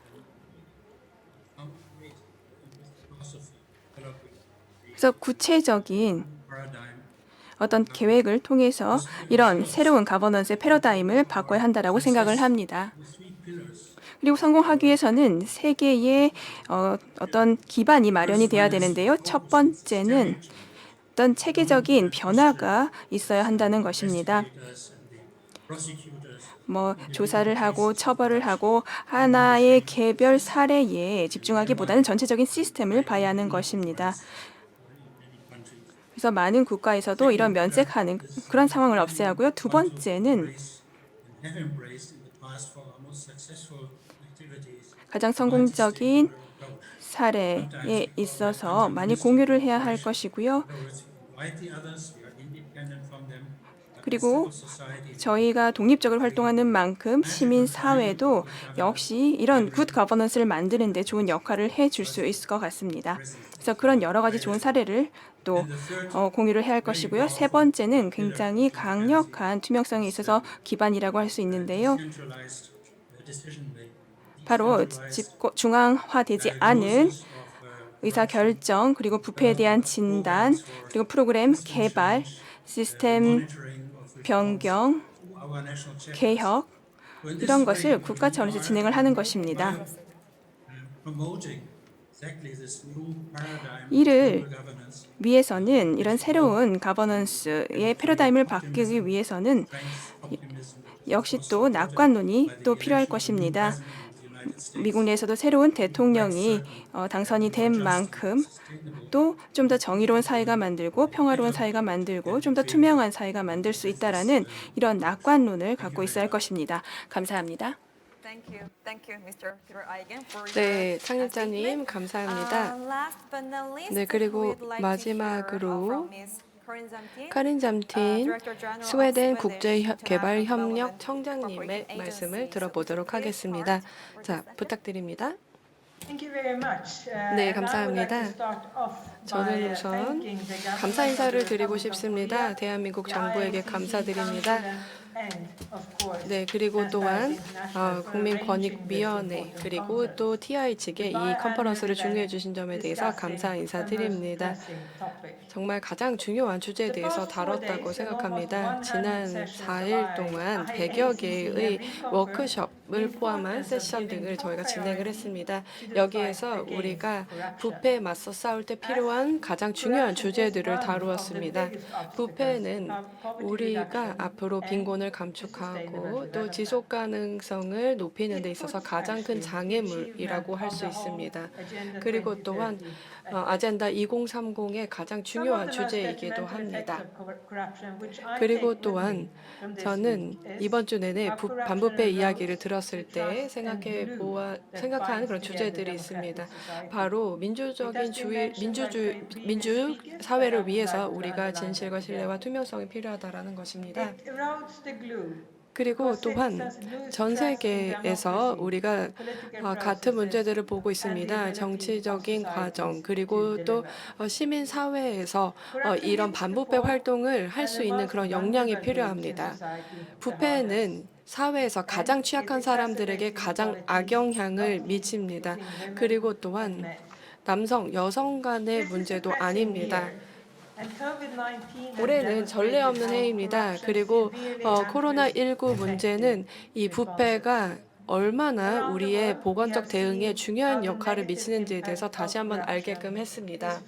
그래서 구체적인 어떤 계획을 통해서 이런 새로운 가버넌스의 패러다임을 바꿔야 한다라고 생각을 합니다. 그리고 성공하기 위해서는 세 개의 어떤 기반이 마련이 돼야 되는데요. 첫 번째는 어떤 체계적인 변화가 있어야 한다는 것입니다. 조사를 하고 처벌을 하고 하나의 개별 사례에 집중하기보다는 전체적인 시스템을 봐야 하는 것입니다. 그래서 많은 국가에서도 이런 면책하는 그런 상황을 없애야 하고요. 두 번째는 가장 성공적인 사례에 있어서 많이 공유를 해야 할 것이고요. 그리고 저희가 독립적으로 활동하는 만큼 시민사회도 역시 이런 굿 거버넌스를 만드는 데 좋은 역할을 해줄 수 있을 것 같습니다. 그래서 그런 여러 가지 좋은 사례를 또 공유를 해야 할 것이고요. 세 번째는 굉장히 강력한 투명성에 있어서 기반이라고 할 수 있는데요. 바로 중앙화되지 않은 의사결정, 그리고 부패에 대한 진단, 그리고 프로그램 개발, 시스템 변경, 개혁 이런 것을 국가 차원에서 진행을 하는 것입니다. 이를 위해서는 이런 새로운 가버넌스의 패러다임을 바꾸기 위해서는 역시 또 낙관론이 또 필요할 것입니다. 미국 내에서도 새로운 대통령이 당선이 된 만큼 또 좀 더 정의로운 사회가 만들고 평화로운 사회가 만들고 좀 더 투명한 사회가 만들 수 있다라는 이런 낙관론을 갖고 있어야 할 것입니다. 감사합니다. 네, 창립자님 감사합니다. 네, 그리고 마지막으로 카린 잠틴 스웨덴 국제개발협력 청장님의 말씀을 들어보도록 하겠습니다. 자, 부탁드립니다. 네, 감사합니다. 저는 우선 감사 인사를 드리고 싶습니다. 대한민국 정부에게 감사드립니다. 네, 그리고 또한 국민권익위원회 그리고 또 TI 측에 이 컨퍼런스를 중요해 주신 점에 대해서 감사 인사드립니다. 정말 가장 중요한 주제에 대해서 다뤘다고 생각합니다. 지난 4일 동안 100여 개의 워크숍을 포함한 세션 등을 저희가 진행을 했습니다. 여기에서 우리가 부패에 맞서 싸울 때 필요한 가장 중요한 주제들을 다루었습니다. 부패는 우리가 앞으로 빈곤을 감축하고 또 지속 가능성을 높이는 데 있어서 가장 큰 장애물이라고 할 수 있습니다. 그리고 또한 아젠다 2030의 가장 중요한 주제이기도 합니다. 그리고 또한 저는 이번 주 내내 반부패 이야기를 들었을 때 생각한 그런 주제들이 있습니다. 바로 민주적인 민주 사회를 위해서 우리가 진실과 신뢰와 투명성이 필요하다라는 것입니다. 그리고 또한 전 세계에서 우리가 같은 문제들을 보고 있습니다. 정치적인 과정 그리고 또 시민 사회에서 이런 반부패 활동을 할 수 있는 그런 역량이 필요합니다. 부패는 사회에서 가장 취약한 사람들에게 가장 악영향을 미칩니다. 그리고 또한 남성, 여성 간의 문제도 아닙니다. 올해는 전례 없는 해입니다. 그리고 코로나19 문제는 이 부패가 얼마나 우리의 보건적 대응에 중요한 역할을 미치는지에 대해서 다시 한번 알게끔 했습니다.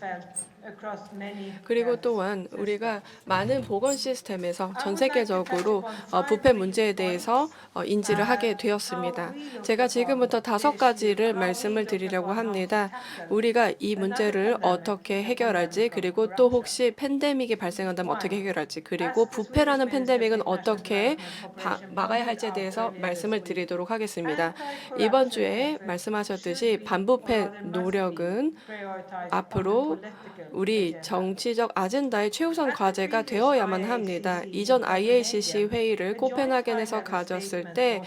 그리고 또한 우리가 많은 보건 시스템에서 전 세계적으로 부패 문제에 대해서 인지를 하게 되었습니다. 제가 지금부터 5가지를 말씀을 드리려고 합니다. 우리가 이 문제를 어떻게 해결할지, 그리고 또 혹시 팬데믹이 발생한다면 어떻게 해결할지, 그리고 부패라는 팬데믹은 어떻게 막아야 할지에 대해서 말씀을 드리도록 하겠습니다. 이번 주에 말씀하셨듯이 반부패 노력은 앞으로 우리 정치적 아젠다의 최우선 과제가 되어야만 합니다. 이전 IACC 회의를 코펜하겐에서 가졌을 때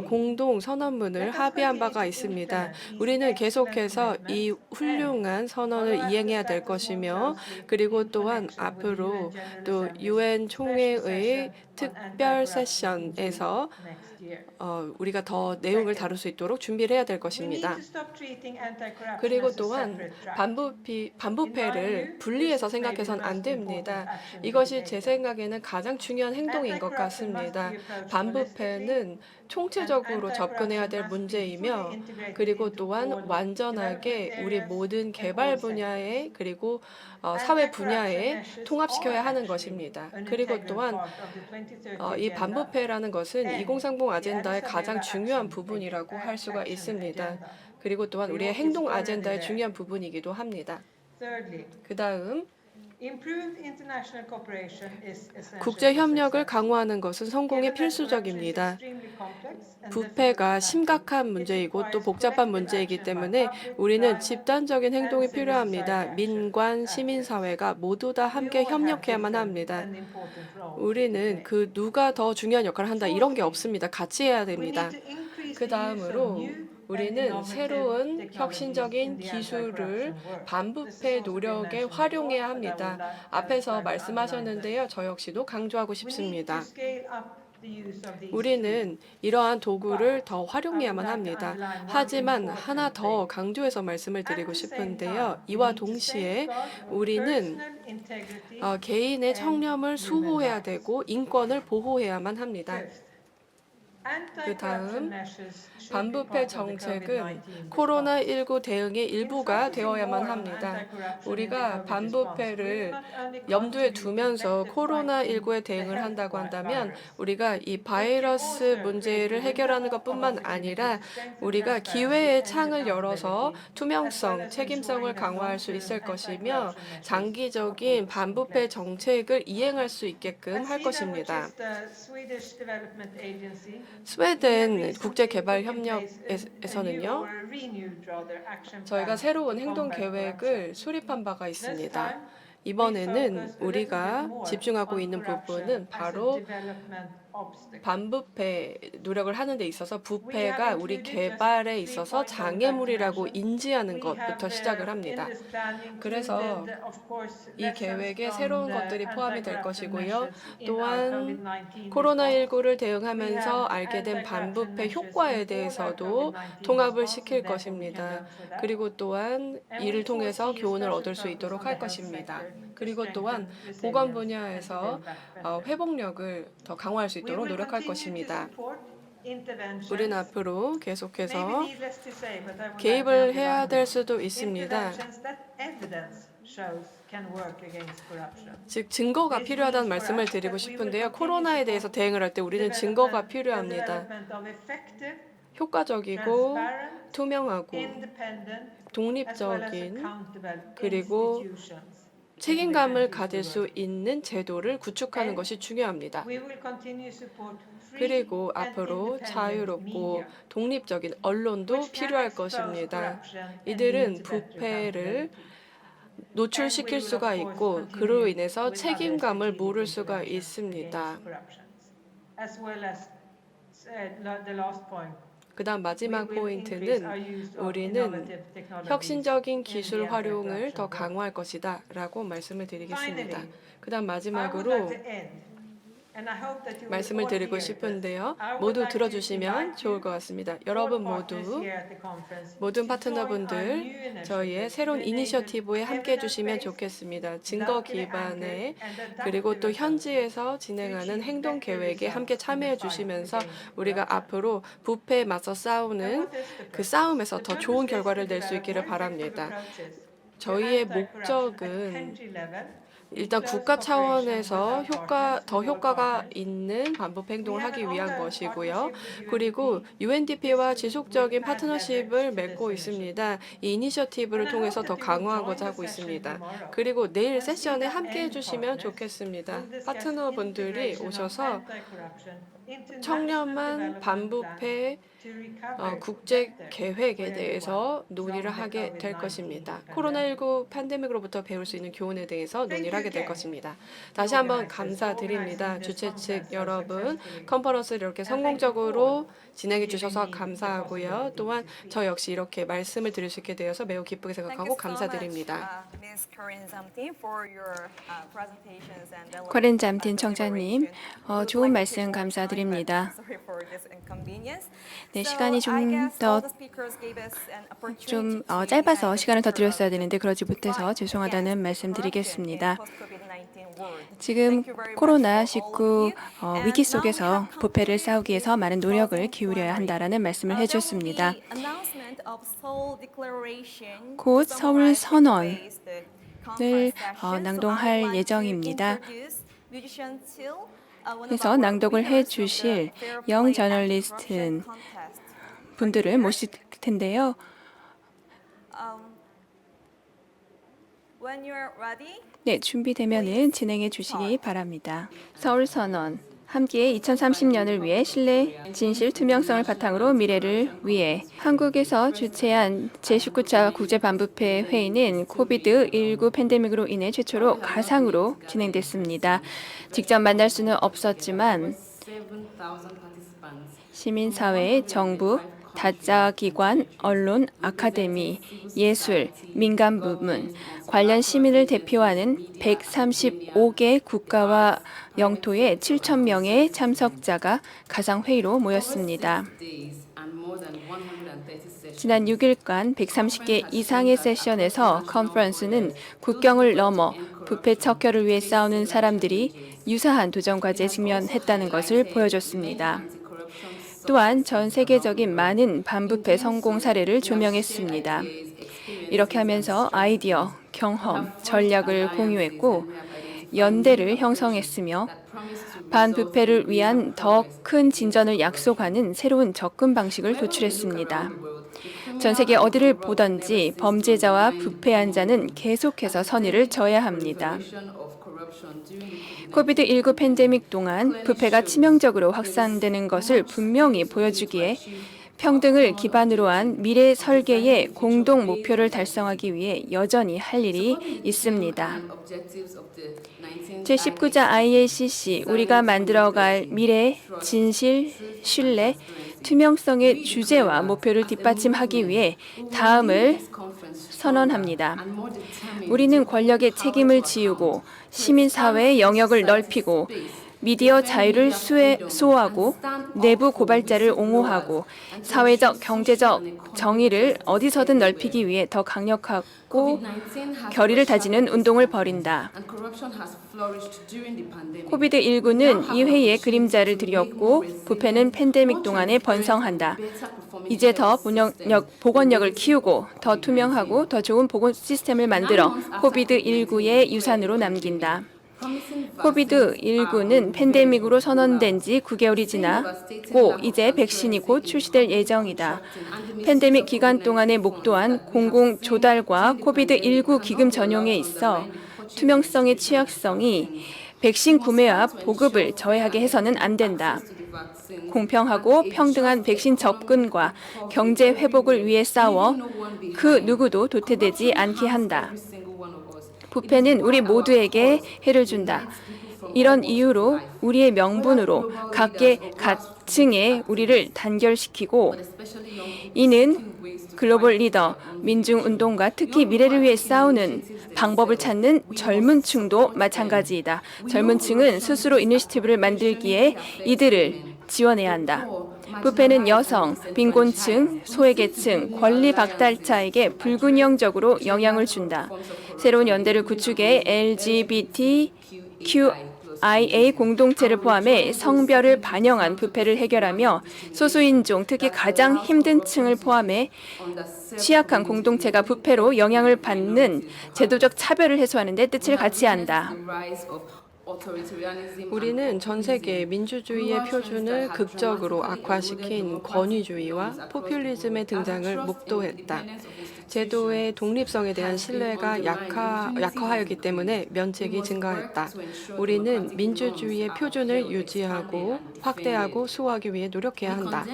공동 선언문을 합의한 바가 있습니다. 우리는 계속해서 이 훌륭한 선언을 이행해야 될 것이며, 그리고 또한 앞으로 또 UN 총회의 특별 세션에서 우리가 더 내용을 다룰 수 있도록 준비를 해야 될 것입니다. 그리고 또한 반부패를 분리해서 생각해서는 안 됩니다. 이것이 제 생각에는 가장 중요한 행동인 것 같습니다. 반부패는 총체적으로 접근해야 될 문제이며, 그리고 또한 완전하게 우리 모든 개발 분야에 그리고 사회 분야에 통합시켜야 하는 것입니다. 그리고 또한 이 반부패라는 것은 2030 아젠다의 가장 중요한 부분이라고 할 수가 있습니다. 그리고 또한 우리의 행동 아젠다의 중요한 부분이기도 합니다. 그다음 국제 협력을 강화하는 것은 성공에 필수적입니다. 부패가 심각한 문제이고 또 복잡한 문제이기 때문에 우리는 집단적인 행동이 필요합니다. 민관, 시민사회가 모두 다 함께 협력해야만 합니다. 우리는 그 누가 더 중요한 역할을 한다 이런 게 없습니다. 같이 해야 됩니다. 그 다음으로 우리는 새로운 혁신적인 기술을 반부패 노력에 활용해야 합니다. 앞에서 말씀하셨는데요. 저 역시도 강조하고 싶습니다. 우리는 이러한 도구를 더 활용해야만 합니다. 하지만 하나 더 강조해서 말씀을 드리고 싶은데요. 이와 동시에 우리는 개인의 청렴을 수호해야 되고 인권을 보호해야만 합니다. 그 다음 반부패 정책은 코로나19 대응의 일부가 되어야만 합니다. 우리가 반부패를 염두에 두면서 코로나19에 대응을 한다고 한다면 우리가 이 바이러스 문제를 해결하는 것뿐만 아니라 우리가 기회의 창을 열어서 투명성, 책임성을 강화할 수 있을 것이며 장기적인 반부패 정책을 이행할 수 있게끔 할 것입니다. 스웨덴 국제개발협력에서는요, 저희가 새로운 행동 계획을 수립한 바가 있습니다. 이번에는 우리가 집중하고 있는 부분은 바로 반부패 노력을 하는 데 있어서 부패가 우리 개발에 있어서 장애물이라고 인지하는 것부터 시작을 합니다. 그래서 이 계획에 새로운 것들이 포함이 될 것이고요. 또한 코로나19를 대응하면서 알게 된 반부패 효과에 대해서도 통합을 시킬 것입니다. 그리고 또한 이를 통해서 교훈을 얻을 수 있도록 할 것입니다. 그리고 또한 보건 분야에서 회복력을 더 강화할 수 있도록 노력할 것입니다. 우리는 앞으로 계속해서 개입을 해야 될 수도 있습니다. 즉 증거가 필요하다는 말씀을 드리고 싶은데요. 코로나에 대해서 대응을 할 때 우리는 증거가 필요합니다. 효과적이고 투명하고 독립적인 그리고 책임감을 가질 수 있는 제도를 구축하는 것이 중요합니다. 그리고 앞으로 자유롭고 독립적인 언론도 필요할 것입니다. 이들은 부패를 노출시킬 수가 있고 그로 인해서 책임감을 모를 수가 있습니다. 그다음 마지막 포인트는 우리는 혁신적인 기술 활용을 더 강화할 것이다 라고 말씀을 드리겠습니다. 그다음 마지막으로 말씀을 드리고 싶은데요. 모두 들어주시면 좋을 것 같습니다. 여러분 모든 파트너분들 저희의 새로운 이니셔티브에 함께해 주시면 좋겠습니다. 증거 기반의 그리고 또 현지에서 진행하는 행동 계획에 함께 참여해 주시면서 우리가 앞으로 부패에 맞서 싸우는 그 싸움에서 더 좋은 결과를 낼 수 있기를 바랍니다. 저희의 목적은 일단 국가 차원에서 더 효과가 있는 반부패 행동을 하기 위한 것이고요. 그리고 UNDP와 지속적인 파트너십을 맺고 있습니다. 이 이니셔티브를 통해서 더 강화하고자 하고 있습니다. 그리고 내일 세션에 함께해 주시면 좋겠습니다. 파트너분들이 오셔서 청렴한 반부패 국제 계획에 대해서 논의를 하게 될 것입니다. 코로나19 팬데믹으로부터 배울 수 있는 교훈에 대해서 논의를 하게 될 것입니다. 다시 한번 감사드립니다. 주최 측 여러분, 컨퍼런스를 이렇게 성공적으로 진행해 주셔서 감사하고요. 또한 저 역시 이렇게 말씀을 드릴 수 있게 되어서 매우 기쁘게 생각하고 감사드립니다. 코렌 잠틴 청장님, 좋은 말씀 감사드립니다. 네, 시간이 좀 짧아서 시간을 더 드렸어야 되는데 그러지 못해서 죄송하다는 말씀드리겠습니다. 지금 코로나19 위기 속에서 부패를 싸우기 위해서 많은 노력을 기울여야 한다라는 말씀을 해주셨습니다. 곧 서울 선언을 낭독할 예정입니다. 그래서 낭독을 해주실 영 저널리스트 분들을 모실 텐데요. 네, 준비되면은 진행해 주시기 바랍니다. 서울 선언. 함께 2030년을 위해 신뢰, 진실, 투명성을 바탕으로 미래를 위해 한국에서 주최한 제19차 국제반부패 회의는 코비드19 팬데믹으로 인해 최초로 가상으로 진행됐습니다. 직접 만날 수는 없었지만 시민사회, 정부, 다자기관, 언론, 아카데미, 예술, 민간 부문, 관련 시민을 대표하는 135개 국가와 영토의 7,000명의 참석자가 가상회의로 모였습니다. 지난 6일간 130개 이상의 세션에서 컨퍼런스는 국경을 넘어 부패 척결을 위해 싸우는 사람들이 유사한 도전 과제에 직면했다는 것을 보여줬습니다. 또한 전 세계적인 많은 반부패 성공 사례를 조명했습니다. 이렇게 하면서 아이디어, 경험, 전략을 공유했고 연대를 형성했으며 반부패를 위한 더 큰 진전을 약속하는 새로운 접근 방식을 도출했습니다. 전 세계 어디를 보든지 범죄자와 부패한 자는 계속해서 선의를 져야 합니다. 코비드19 팬데믹 동안 부패가 치명적으로 확산되는 것을 분명히 보여주기에 평등을 기반으로 한 미래 설계의 공동 목표를 달성하기 위해 여전히 할 일이 있습니다. 제19자 IACC, 우리가 만들어갈 미래, 진실, 신뢰, 투명성의 주제와 목표를 뒷받침하기 위해 다음을 선언합니다. 우리는 권력의 책임을 지우고 시민사회의 영역을 넓히고 미디어 자유를 수호하고 내부 고발자를 옹호하고 사회적, 경제적 정의를 어디서든 넓히기 위해 더 강력하고 결의를 다지는 운동을 벌인다. 코비드19는 이 회의에 그림자를 들였고 부패는 팬데믹 동안에 번성한다. 이제 더 보건력을 키우고 더 투명하고 더 좋은 보건 시스템을 만들어 코비드19의 유산으로 남긴다. 코비드19는 팬데믹으로 선언된 지 9개월이 지나고 이제 백신이 곧 출시될 예정이다. 팬데믹 기간 동안에 목도한 공공 조달과 코비드19 기금 전용에 있어 투명성의 취약성이 백신 구매와 보급을 저해하게 해서는 안 된다. 공평하고 평등한 백신 접근과 경제 회복을 위해 싸워 그 누구도 도태되지 않게 한다. 부패는 우리 모두에게 해를 준다. 이런 이유로 우리의 명분으로 각계 각층에 우리를 단결시키고 이는 글로벌 리더, 민중운동가 특히 미래를 위해 싸우는 방법을 찾는 젊은 층도 마찬가지이다. 젊은 층은 스스로 이니시티브를 만들기에 이들을 지원해야 한다. 부패는 여성, 빈곤층, 소외계층, 권리 박탈자에게 불균형적으로 영향을 준다. 새로운 연대를 구축해 LGBTQIA 공동체를 포함해 성별을 반영한 부패를 해결하며 소수인종, 특히 가장 힘든 층을 포함해 취약한 공동체가 부패로 영향을 받는 제도적 차별을 해소하는 데 뜻을 같이 한다. 우리는 전 세계 민주주의의 표준을 극적으로 악화시킨 권위주의와 포퓰리즘의 등장을 목도했다. 제도의 독립성에 대한 신뢰가 약화하였기 때문에 면책이 증가했다. 우리는 민주주의의 표준을 유지하고 확대하고 수호하기 위해 노력해야 한다.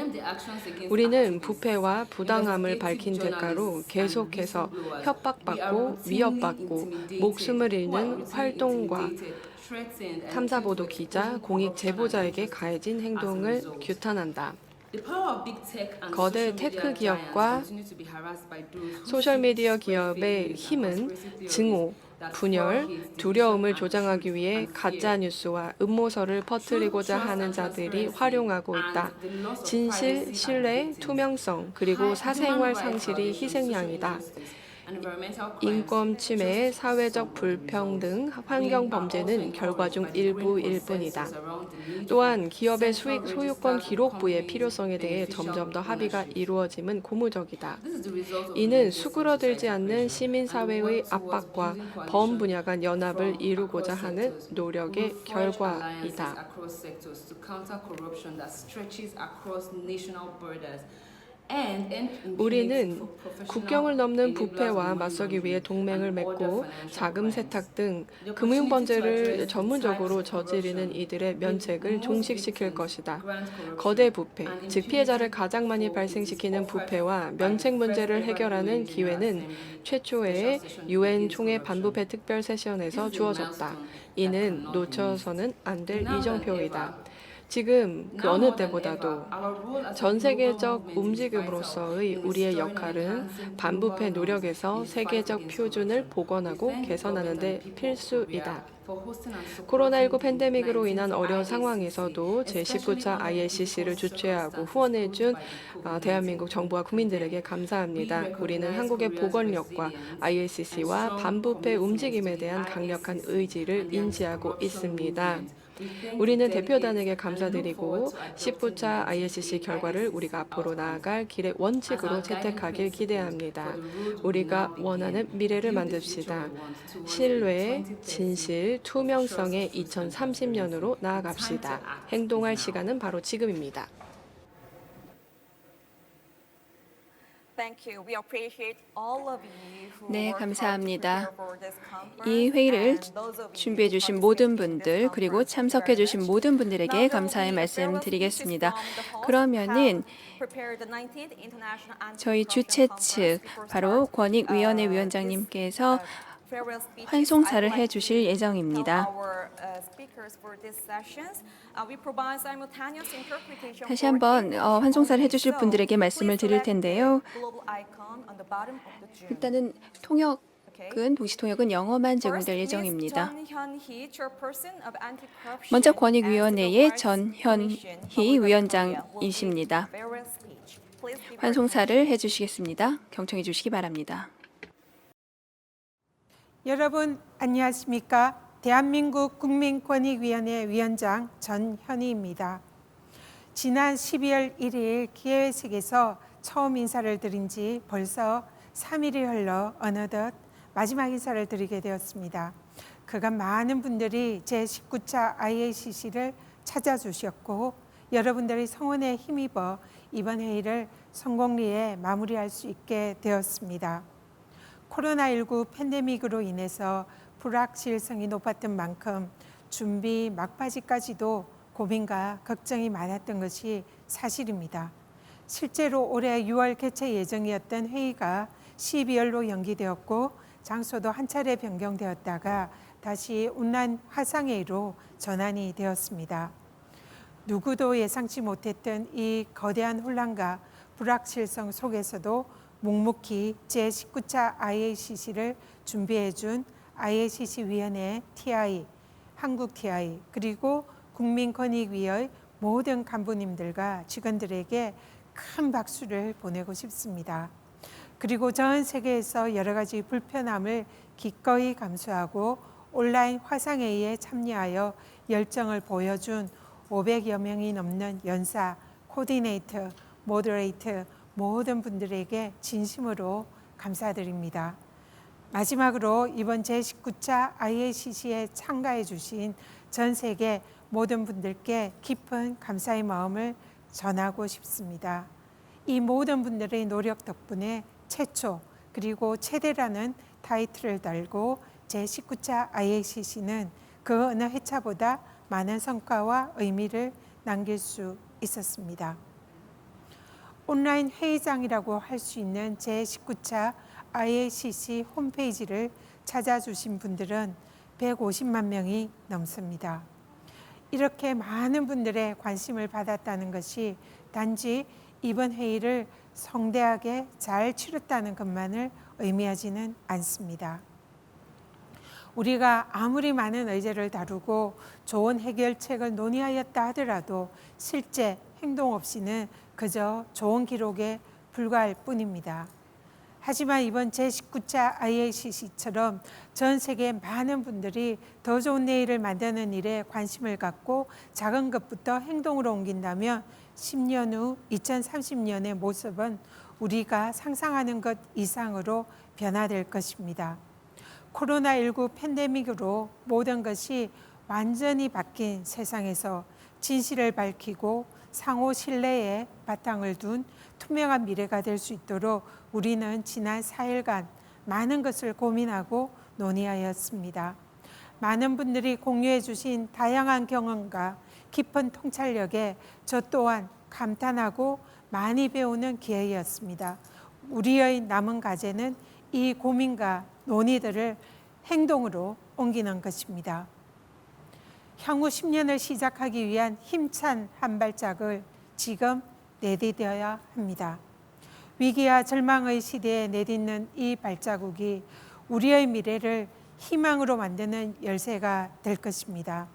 우리는 부패와 부당함을 밝힌 대가로 계속해서 협박받고 위협받고 목숨을 잃는 활동과 탐사보도 기자, 공익 제보자에게 가해진 행동을 규탄한다. 거대 테크 기업과 소셜미디어 기업의 힘은 증오, 분열, 두려움을 조장하기 위해 가짜뉴스와 음모설을 퍼뜨리고자 하는 자들이 활용하고 있다. 진실, 신뢰, 투명성, 그리고 사생활 상실이 희생양이다. 인권 침해, 사회적 불평등, 환경 범죄는 결과 중 일부일 뿐이다. 또한 기업의 수익 소유권 기록부의 필요성에 대해 점점 더 합의가 이루어짐은 고무적이다. 이는 수그러들지 않는 시민사회의 압박과 범 분야 간 연합을 이루고자 하는 노력의 결과이다. 우리는 국경을 넘는 부패와 맞서기 위해 동맹을 맺고 자금 세탁 등 금융 범죄를 전문적으로 저지르는 이들의 면책을 종식시킬 것이다. 거대 부패, 즉 피해자를 가장 많이 발생시키는 부패와 면책 문제를 해결하는 기회는 최초의 UN 총회 반부패 특별 세션에서 주어졌다. 이는 놓쳐서는 안 될 이정표이다. 지금 그 어느 때보다도 전 세계적 움직임으로서의 우리의 역할은 반부패 노력에서 세계적 표준을 복원하고 개선하는 데 필수이다. 코로나19 팬데믹으로 인한 어려운 상황에서도 제19차 IACC를 주최하고 후원해준 대한민국 정부와 국민들에게 감사합니다. 우리는 한국의 보건력과 IACC와 반부패 움직임에 대한 강력한 의지를 인지하고 있습니다. 우리는 대표단에게 감사드리고 19차 IACC 결과를 우리가 앞으로 나아갈 길의 원칙으로 채택하길 기대합니다. 우리가 원하는 미래를 만듭시다. 신뢰, 진실, 투명성의 2030년으로 나아갑시다. 행동할 시간은 바로 지금입니다. Thank you. We appreciate all of you who 네, worked hard to 감사합니다. prepare for this conference, 이 회의를 and those of you 준비해 who 주신 모든 participated in this 분들 그리고 conference, thank you 참석해 very 주신 much. 모든 Now 분들에게 there will 감사의 be 말씀 farewell speeches 드리겠습니다. from the host who 그러면은 have prepared the 19th International 저희 Anti-Corruption 주최 측 Conference before 바로 start. 권익위원회 This, 위원장님께서 farewell speeches, 환송사를 I would like 해주실 to 예정입니다. tell our speakers for these sessions, we provide simultaneous interpretation 다시 for 한번 English 환송사를 only. 해주실 So 분들에게 말씀을 please 드릴 select the 텐데요. global icon on the bottom of the Zoom. 일단은 통역은 도시 통역은 영어만 First, 제공될 Ms. 예정입니다. 전현희, Chairperson of Anti-Corruption 먼저 and Civil 권익위원회의 Rights Commission, 전현희 Republic of Korea, will 위원장이십니다. give farewell speech. Please give your 환송사를 해주시겠습니다. 경청해 주시기 바랍니다. 여러분 안녕하십니까? 대한민국 국민권익위원회 위원장 전현희입니다. 지난 12월 1일 기회회식에서 처음 인사를 드린 지 벌써 3일이 흘러 어느덧 마지막 인사를 드리게 되었습니다. 그간 많은 분들이 제19차 IACC를 찾아주셨고 여러분들의 성원에 힘입어 이번 회의를 성공리에 마무리할 수 있게 되었습니다. 코로나19 팬데믹으로 인해서 불확실성이 높았던 만큼 준비 막바지까지도 고민과 걱정이 많았던 것이 사실입니다. 실제로 올해 6월 개최 예정이었던 회의가 12월로 연기되었고 장소도 한 차례 변경되었다가 다시 온라인 화상회의로 전환이 되었습니다. 누구도 예상치 못했던 이 거대한 혼란과 불확실성 속에서도 묵묵히 제19차 IACC를 준비해준 IACC위원회 TI, 한국 TI, 그리고 국민권익위의 모든 간부님들과 직원들에게 큰 박수를 보내고 싶습니다. 그리고 전 세계에서 여러 가지 불편함을 기꺼이 감수하고 온라인 화상회의에 참여하여 열정을 보여준 500여 명이 넘는 연사, 코디네이터, 모더레이터, 모든 분들에게 진심으로 감사드립니다. 마지막으로 이번 제19차 IACC에 참가해 주신 전 세계 모든 분들께 깊은 감사의 마음을 전하고 싶습니다. 이 모든 분들의 노력 덕분에 최초 그리고 최대라는 타이틀을 달고 제19차 IACC는 그 어느 회차보다 많은 성과와 의미를 남길 수 있었습니다. 온라인 회의장이라고 할 수 있는 제19차 IACC 홈페이지를 찾아주신 분들은 150만 명이 넘습니다. 이렇게 많은 분들의 관심을 받았다는 것이 단지 이번 회의를 성대하게 잘 치렀다는 것만을 의미하지는 않습니다. 우리가 아무리 많은 의제를 다루고 좋은 해결책을 논의하였다 하더라도 실제 행동 없이는 그저 좋은 기록에 불과할 뿐입니다. 하지만 이번 제19차 IACC처럼 전 세계 많은 분들이 더 좋은 내일을 만드는 일에 관심을 갖고 작은 것부터 행동으로 옮긴다면 10년 후 2030년의 모습은 우리가 상상하는 것 이상으로 변화될 것입니다. 코로나19 팬데믹으로 모든 것이 완전히 바뀐 세상에서 진실을 밝히고 상호 신뢰에 바탕을 둔 투명한 미래가 될 수 있도록 우리는 지난 4일간 많은 것을 고민하고 논의하였습니다. 많은 분들이 공유해 주신 다양한 경험과 깊은 통찰력에 저 또한 감탄하고 많이 배우는 기회였습니다. 우리의 남은 과제는 이 고민과 논의들을 행동으로 옮기는 것입니다. 향후 10년을 시작하기 위한 힘찬 한 발짝을 지금 내디뎌야 합니다. 위기와 절망의 시대에 내딛는 이 발자국이 우리의 미래를 희망으로 만드는 열쇠가 될 것입니다.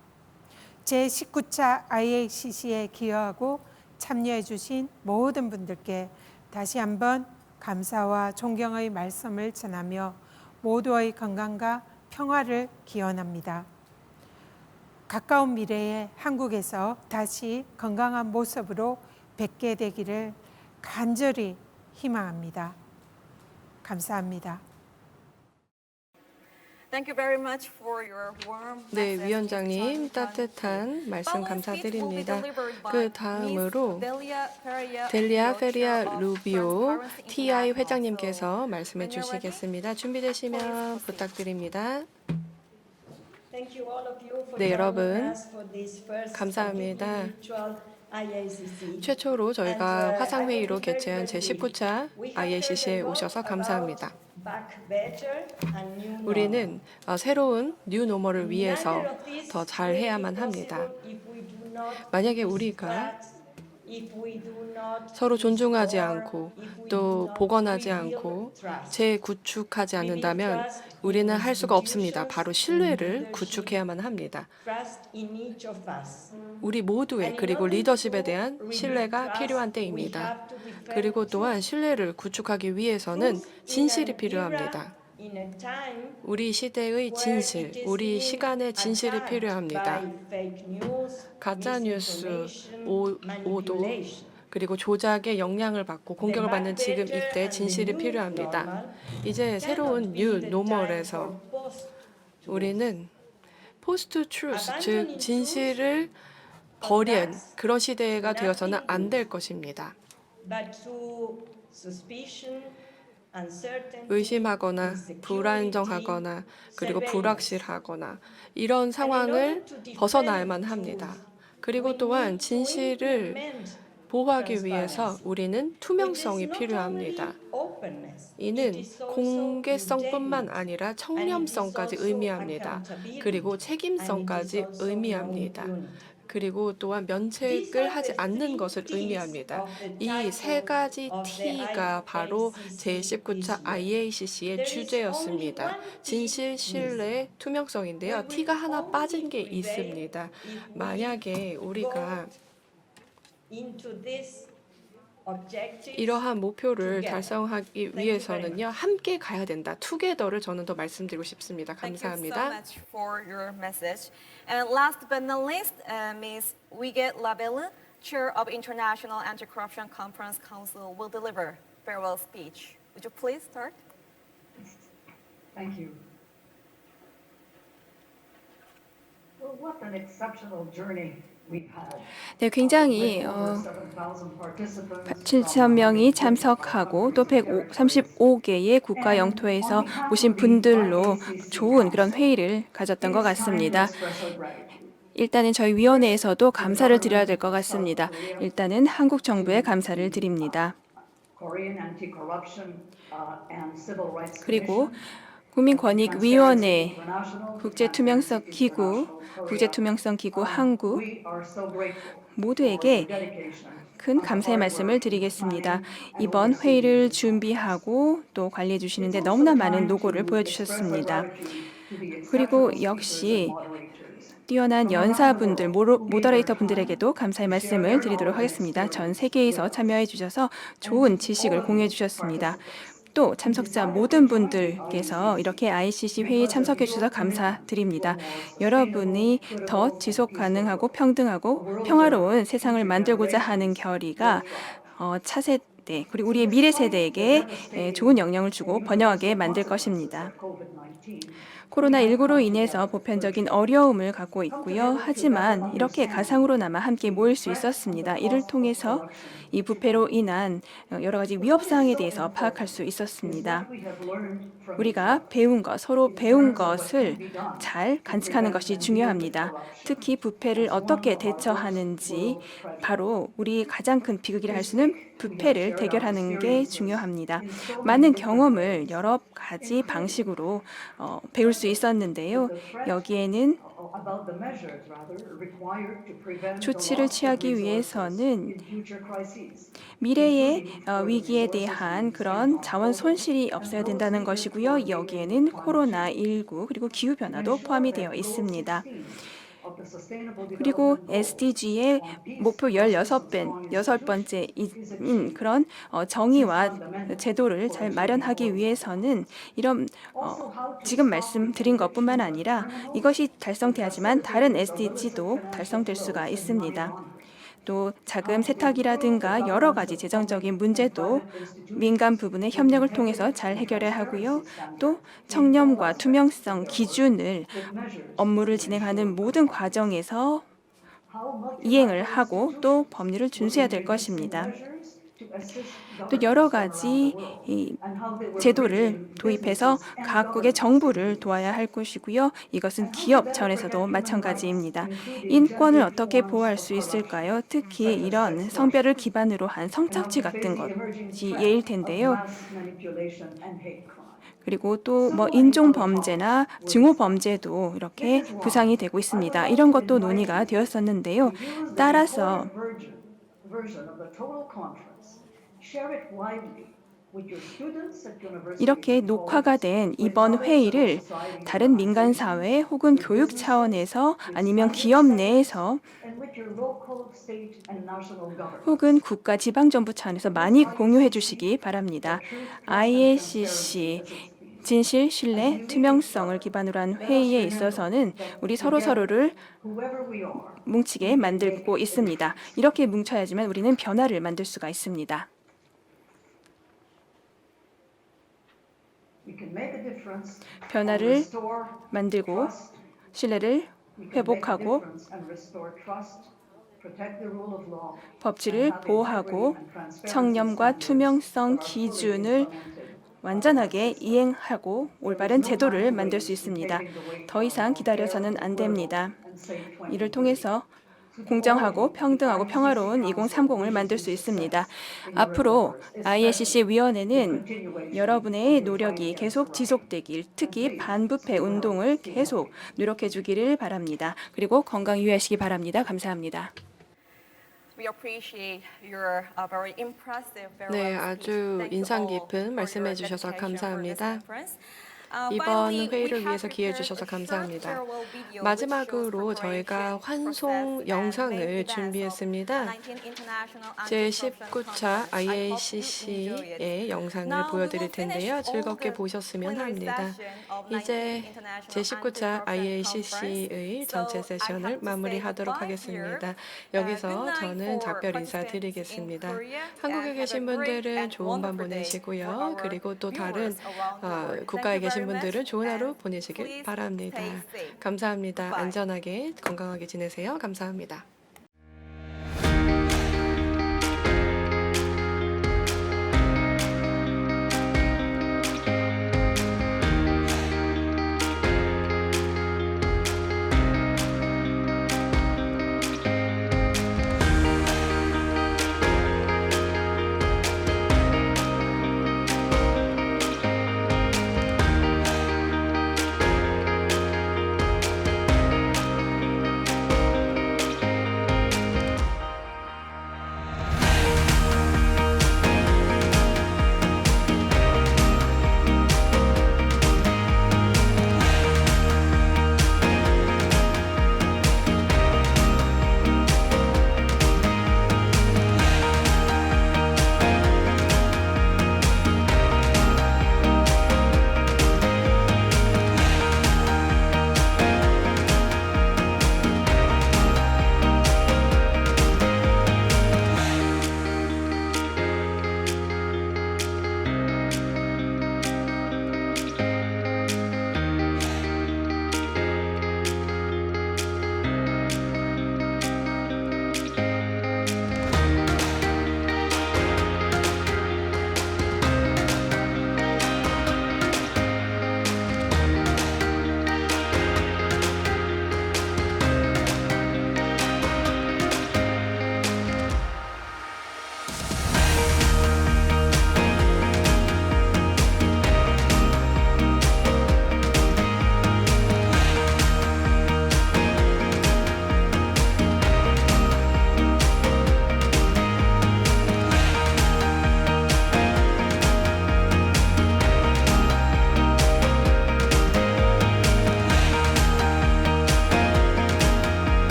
제19차 IACC에 기여하고 참여해 주신 모든 분들께 다시 한번 감사와 존경의 말씀을 전하며 모두의 건강과 평화를 기원합니다. 가까운 미래에 한국에서 다시 건강한 모습으로 뵙게 되기를 간절히 희망합니다. 감사합니다. Thank you very much for your warm 네, message, 위원장님 Mr. Chun. 따뜻한 말씀 Following speech will be 감사드립니다. delivered by 그 Miss 다음으로 Delia 델리아 Feria 페리아 of 루비오 Transparency TI International. 회장님께서 말씀해 when you're ready, 주시겠습니다. 준비되시면 please proceed. 부탁드립니다. Thank you all of you for 네, joining 여러분, us for this first 감사합니다. completely virtual IACC. 최초로 저희가 And, 화상회의로 I want to 개최한 very 제19차 we have IACC에 heard a lot 오셔서 about 감사합니다. back better and new normal. 우리는 새로운 뉴 노멀을 Neither 위해서 of these 더 잘 will be 해야만 합니다. possible if we do not 만약에 우리가 distract, if we do not 서로 존중하지 restore, 않고 if we do 또 not 복원하지 rebuild 않고 trust. 재구축하지 않는다면 우리는 할 수가 없습니다. 바로 신뢰를 구축해야만 합니다. Trust in each of us. 우리 모두의 그리고 리더십에 대한 신뢰가 필요한 때입니다. 그리고 또한 신뢰를 구축하기 위해서는 진실이 필요합니다. 우리 시대의 진실, 우리 시간의 진실이 필요합니다. 가짜뉴스, 오도, 그리고 조작의 영향을 받고 공격을 받는 지금 이때 진실이 필요합니다. 이제 새로운 뉴 노멀에서 우리는 포스트 트루스, 즉 진실을 버린 그런 시대가 되어서는 안 될 것입니다. 의심하거나 불안정하거나 그리고 불확실하거나 이런 상황을 벗어나야만 합니다. 그리고 또한 진실을 보호하기 위해서 우리는 투명성이 필요합니다. 이는 공개성뿐만 아니라 청렴성까지 의미합니다. 그리고 책임성까지 의미합니다. 그리고 또한 면책을 하지 않는 것을 의미합니다. 이 세 가지 T가 바로 제19차 IACC의 주제였습니다. 진실, 신뢰, 투명성인데요. T가 하나 빠진 게 있습니다. 만약에 우리가 이러한 목표를 달성하기 위해서는요, 함께 가야 된다. 투게더를 저는 더 말씀드리고 싶습니다. Thank you so 감사합니다. much for your message. And last but not least, Ms. Wiget Labelle, Chair of International Anti-Corruption Conference Council, will deliver farewell speech. Would you please start? Thank you. Well, what an exceptional journey we've had. 네, 굉장히 7,000명이 참석하고 또 135개의 국가 영토에서 오신 분들로 좋은 그런 회의를 가졌던 것 같습니다. 일단은 저희 위원회에서도 감사를 드려야 될 것 같습니다. 일단은 한국 정부에 감사를 드립니다. 그리고 국민권익위원회, 국제투명성기구 한국 모두에게 큰 감사의 말씀을 드리겠습니다. 이번 회의를 준비하고 또 관리해 주시는데 너무나 많은 노고를 보여주셨습니다. 그리고 역시 뛰어난 연사분들, 모더레이터 분들에게도 감사의 말씀을 드리도록 하겠습니다. 전 세계에서 참여해 주셔서 좋은 지식을 공유해 주셨습니다. 또 참석자 모든 분들께서 이렇게 ICC 회의에 참석해 주셔서 감사드립니다. 여러분이 더 지속 가능하고 평등하고 평화로운 세상을 만들고자 하는 결의가 차세대 그리고 우리의 미래 세대에게 좋은 영향을 주고 번영하게 만들 것입니다. 코로나19로 인해서 보편적인 어려움을 갖고 있고요. 하지만 이렇게 가상으로나마 함께 모일 수 있었습니다. 이를 통해서 이 부패로 인한 여러 가지 위협사항에 대해서 파악할 수 있었습니다. 우리가 배운 것, 서로 배운 것을 잘 간직하는 것이 중요합니다. 특히 부패를 어떻게 대처하는지 바로 우리 가장 큰 비극이라 할 수는 부패를 대결하는 게 중요합니다. 많은 경험을 여러 가지 방식으로 배울 수 있었는데요. 여기에는 조치를 취하기 위해서는 미래의 위기에 대한 그런 자원 손실이 없어야 된다는 것이고요. 여기에는 코로나19 그리고 기후변화도 포함이 되어 있습니다. 그리고 SDG의 목표 16번째인 그런 정의와 제도를 잘 마련하기 위해서는 이런 지금 말씀드린 것뿐만 아니라 이것이 달성돼야지만 다른 SDG도 달성될 수가 있습니다. 또 자금 세탁이라든가 여러 가지 재정적인 문제도 민간 부분의 협력을 통해서 잘 해결해야 하고요. 또 청렴과 투명성 기준을 업무를 진행하는 모든 과정에서 이행을 하고 또 법률을 준수해야 될 것입니다. 또 여러 가지 이 제도를 도입해서 각국의 정부를 도와야 할 것이고요. 이것은 기업 차원에서도 마찬가지입니다. 인권을 어떻게 보호할 수 있을까요? 특히 이런 성별을 기반으로 한 성착취 같은 것이 예일 텐데요. 그리고 또 뭐 인종 범죄나 증오 범죄도 이렇게 부상이 되고 있습니다. 이런 것도 논의가 되었었는데요. 따라서 이렇게 녹화가 된 이번 회의를 다른 민간 사회 혹은 교육 차원에서 아니면 기업 내에서 혹은 국가 지방정부 차원에서 많이 공유해 주시기 바랍니다. IACC 진실, 신뢰, 투명성을 기반으로 한 회의에 있어서는 우리 서로를 뭉치게 만들고 있습니다. 이렇게 뭉쳐야지만 우리는 변화를 만들 수가 있습니다. 변화를 만들고 신뢰를 회복하고 법치를 보호하고 청렴과 투명성 기준을 완전하게 이행하고 올바른 제도를 만들 수 있습니다. 더 이상 기다려서는 안 됩니다. 이를 통해서 공정하고 평등하고 평화로운 2030을 만들 수 있습니다. 앞으로 IACC 위원회는 여러분의 노력이 계속 지속되길, 특히 반부패 운동을 계속 노력해 주기를 바랍니다. 그리고 건강 유의하시기 바랍니다. 감사합니다. We appreciate your very impressive 네, farewell 아주 speech. Thank you 인상 all 깊은 for 말씀해 your 주셔서 dedication for this 감사합니다. conference. 이번 Finally, 회의를 we 위해서 have 기회해 prepared 주셔서 a short 감사합니다. farewell video which 마지막으로 shows 저희가 preparation, 환송 process, and main 영상을 events of 준비했습니다. 19th International 제19차 Anti-Corruption Conference. I hope you enjoy it. IACC의 영상을 Now we 보여드릴 will finish 텐데요. all 즐겁게 the 보셨으면 plenary 합니다. session of 19th 이제 International 제19차 Anti-Corruption IACC의 Conference. 전체 So I 세션을 have to say 마무리하도록 goodbye 하겠습니다. here. 여기서 Good night 저는 for 작별 participants in 인사드리겠습니다. Korea, 한국에 and have 계신 a great 분들은 and 좋은 밤 wonderful day for 보내시고요. our 그리고 또 다른 viewers around the world. 국가에 Thank you 계신 very 분들은 much, 좋은 하루 and 보내시길 please 바랍니다. stay safe. 감사합니다. Goodbye. 안전하게 건강하게 지내세요. 감사합니다.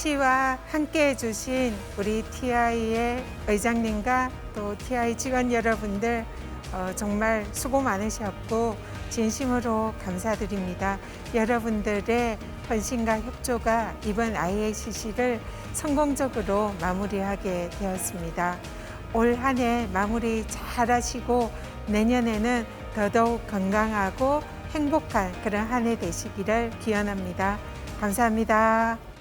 IACC와 함께 해주신 우리 TI의 의장님과 또 TI 직원 여러분들 정말 수고 많으셨고 진심으로 감사드립니다. 여러분들의 헌신과 협조가 이번 IACC를 성공적으로 마무리하게 되었습니다. 올 한 해 마무리 잘 하시고 내년에는 더더욱 건강하고 행복한 그런 한 해 되시기를 기원합니다. 감사합니다.